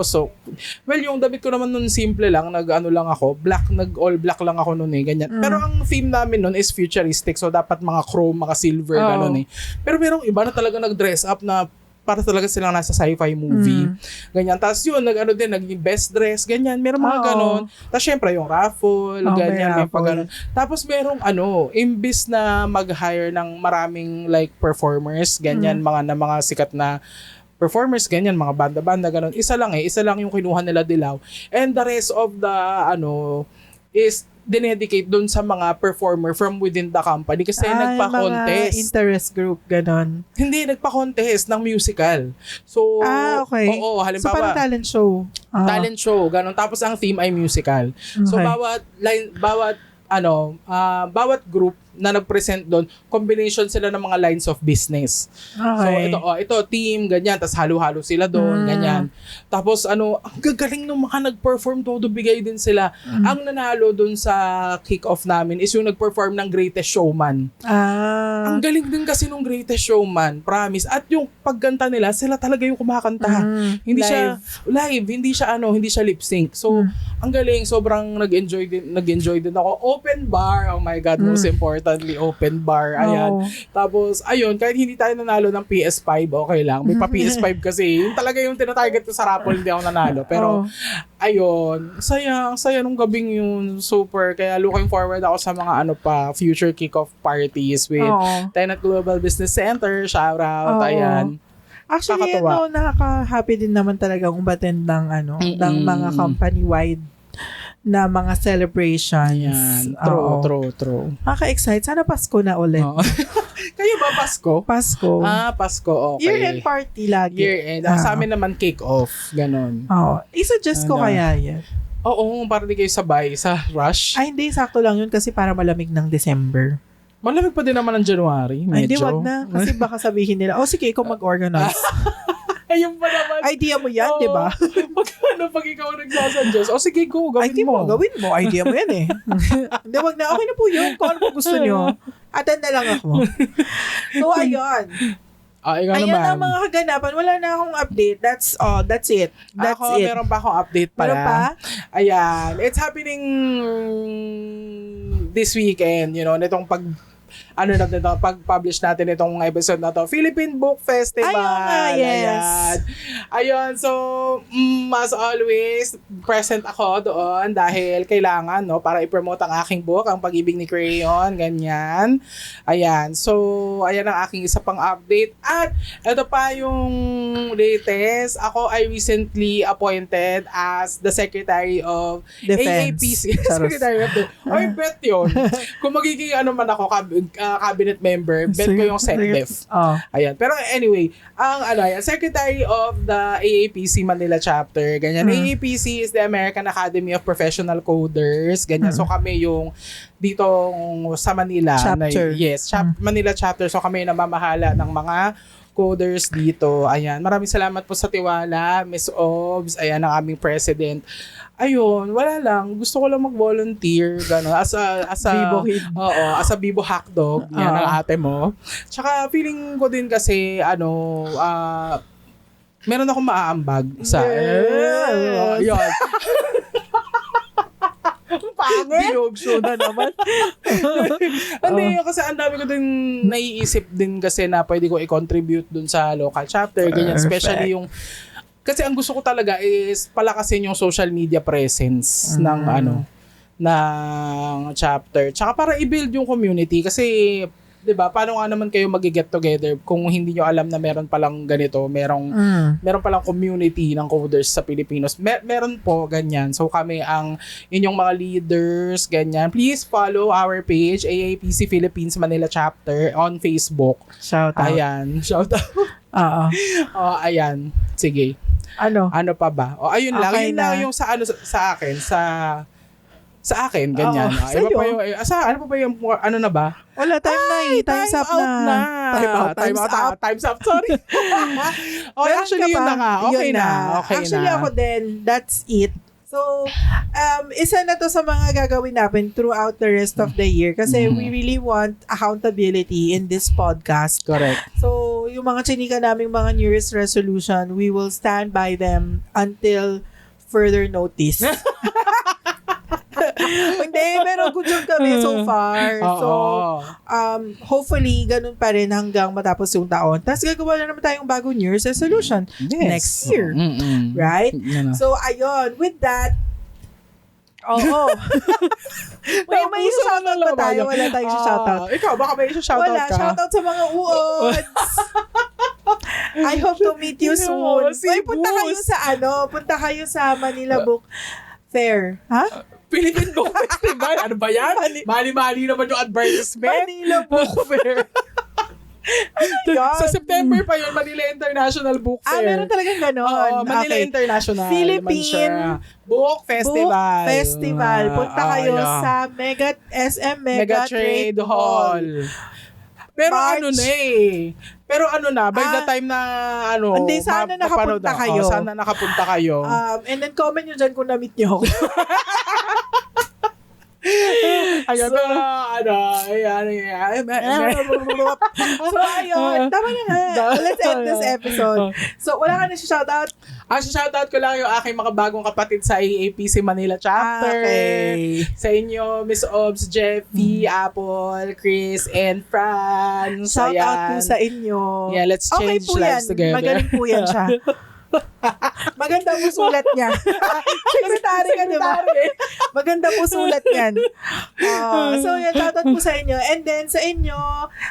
So, well, yung damit ko naman nun simple lang. Lang ako. All black lang ako nun eh. Ganyan. Pero ang theme namin nun is futuristic. So, dapat mga chrome, mga silver, ganun eh. Pero merong iba na talaga nag-dress up na para talaga silang nasa sci-fi movie. Ganyan. Tapos yun, naging best dress, ganyan. Meron mga ganon. Tapos syempre, yung raffle, ganyan. May pag-ganon. Tapos merong imbis na mag-hire ng maraming like performers, ganyan, mga sikat na performers, ganyan, mga banda-banda, ganon. Isa lang yung kinuha nila Dilaw. And the rest of the, is dinedicate dun sa mga performer from within the company kasi nagpa-contest. Mga interest group, ganon. Hindi, nagpa-contest ng musical. So, okay. Oo, halimbawa. So, parang talent show. Talent show, ganon. Tapos ang theme ay musical. So, bawat group na nag-present doon, combination sila ng mga lines of business. Okay. So, ito, team, ganyan, tapos halo-halo sila doon, ganyan. Tapos, ang gagaling ng mga nag-perform, todo bigay din sila. Ang nanalo doon sa kick-off namin is yung nag-perform ng Greatest Showman. Ang galing din kasi nung Greatest Showman, promise. At yung pagganta nila, sila talaga yung kumakanta. Hindi siya lip sync. So, ang galing, sobrang nag-enjoy din ako. Open bar, oh my God, most importantly, open bar. Ayan. Tapos, ayun, kahit hindi tayo nanalo ng PS5, okay lang. May pa PS5 kasi. Yung talaga yung tinatarget ko sa raffle, hindi ako nanalo. Pero, ayun, saya nung gabing yun. Super. Kaya looking forward ako sa mga future kick-off parties with Tenet Global Business Center. Shout out. Ayan. Actually, nakaka-happy din naman talaga umattend ng mga company-wide na mga celebrations. Ayan. True. Nakaka-excite. Sana Pasko na ulit. Kayo ba Pasko? Pasko. Pasko. Okay. Year-end party lagi. Year-end. Sa amin naman kick-off. Ganon. I-suggest ko kaya yan. Oo, para di kayo sabay sa rush. Ay, hindi. Sakto lang yun kasi para malamig ng December. Malamig pa din naman ng January. Medyo. Ay, hindi, wag na. Kasi baka sabihin nila, sige, ikaw mag-organize. Ayun pa naman. Idea mo yan, di ba? Pag ikaw nagsasuggest, sige, go, gawin mo. Gawin mo. Idea mo yan eh. Hindi, wag na. Okay na po yun. Kung ano po gusto nyo. Attend na lang ako. So, ayun. Ayun ang mga kaganapan. Wala na akong update. That's all. That's it. Meron pa akong update pala. Meron pa? Ayan. It's happening this weekend, nitong pag-publish natin itong episode na to. Philippine Book Festival. Yes. Ayun, so, as always, present ako doon dahil kailangan, para i-promote ang aking book, Ang Pag-ibig ni Crayon, ganyan. Ayan, so, ayan ang aking isa pang update. At, ito pa yung latest. Ako ay recently appointed as the Secretary of Defense. AAPC. Secretary of Defense. Ay, bet yun. Kung magiging man ako, cabinet member, bet ko yung SecDef. Ayan. Pero anyway, ang Secretary of the AAPC Manila Chapter, ganyan. AAPC is the American Academy of Professional Coders, ganyan. So kami yung dito sa Manila. Chapter. Manila Chapter. So kami yung namamahala ng mga coders dito. Ayan. Maraming salamat po sa tiwala, Miss Obs. Ayan, ang aming president. Ayun, wala lang. Gusto ko lang mag-volunteer, gano'n. As a Bibo kid. Oo, as a Bibo Hackdog. Yan ang ate mo. Tsaka feeling ko din kasi, meron akong maaambag sa... Yun. Pangit! Biyogsyo na naman. Hindi, kasi ang dami ko din naiisip din kasi na pwede ko i-contribute dun sa local chapter. Ganyan, especially yung... Kasi ang gusto ko talaga is palakasin yung social media presence ng chapter. Tsaka para i-build yung community kasi 'Di ba? Paano nga naman kayo mag-get together kung hindi nyo alam na meron palang ganito, meron palang community ng coders sa Pilipinos. Meron po ganyan. So kami ang inyong mga leaders, ganyan. Please follow our page, AAPC Philippines Manila Chapter on Facebook. Shout out. Ayan, shout out. Oo. Oh, ayan. Sige. Ano? Ano pa ba? O ayun lang, Okay yun lang na. yung sa akin, sa akin ganyan. Oo, Iba sa'yo. pa yung ano pa ba yung ano na ba? Wala, time na eh. Time's up na. Time's up. Time's up, sorry. Okay, Meron actually ka yun pa? na nga. Okay Yun na. Okay Actually, na. ako din, that's it. So, isa na to sa mga gagawin natin throughout the rest of the year kasi we really want accountability in this podcast. Correct. So, yung mga chinika naming mga New Year's resolution, we will stand by them until further notice. Hindi, pero good job kami so far. So, hopefully, ganun pa rin hanggang matapos yung taon. Tapos gagawa na naman tayong bagong New Year's resolution next year. Right? So, ayun. With that, may shoutout ba tayo? Wala tayong shoutout. Ikaw, baka may shoutout Wala, ka. shoutout sa mga uods. I hope to meet you soon. Ay, punta kayo sa Manila Book Fair. Ha? Philippine Book Festival. Ano ba yan? Mali-mali naman yung advertisement. Manila Book Fair. Sa September pa yun, Manila International Book Fair. Meron talagang ganon. Oo, Manila Okay. International. Philippine Book Festival. Book Festival. Punta kayo sa SM Mega Trade Hall. Pero March. ano na, by the time na Hindi, sana mapanood nakapunta na. kayo. Sana nakapunta kayo. And then comment nyo dyan kung na-meet nyo ako. Ayan, So, pero So, ayun. Tama na nga. Let's end this episode. So, wala ka na si shoutout? Shoutout ko lang yung aking mga bagong kapatid sa AAPC Manila Chapter. Okay. Sa inyo, Miss Obs, Jeffy, Apple, Chris, and Franz. Shoutout po Ayan. sa inyo. Yeah, let's change po lives yan. together. Magaling po yan siya. Maganda po sulat niya. Secretary ka, di ba? Maganda po sulat yan. So, yan, shoutout po sa inyo. And then, sa inyo,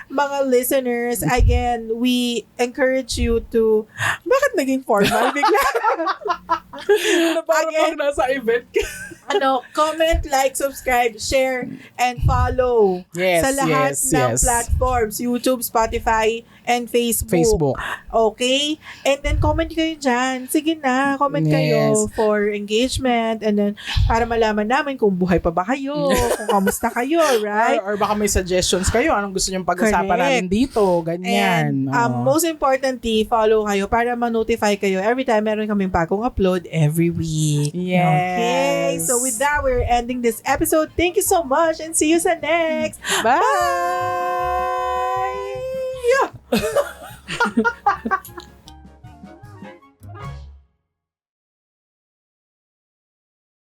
mga listeners, again, we encourage you to... Bakit naging formal bigla? Parang Again, pag nasa event. comment, like, subscribe, share, and follow Yes, sa lahat ng yes. platforms, YouTube, Spotify, and Facebook. Okay? And then, comment kayo dyan. Sige na, comment kayo for engagement and then para malaman namin kung buhay pa ba kayo, kung kamusta kayo, right? Or baka may suggestions kayo, anong gusto nyo pag-usapan Correct. namin dito, ganyan. And most importantly, follow kayo para ma-notify kayo every time meron kaming bagong upload every week. Yes. Okay? So with that, we're ending this episode. Thank you so much and see you sa next. Bye! Bye!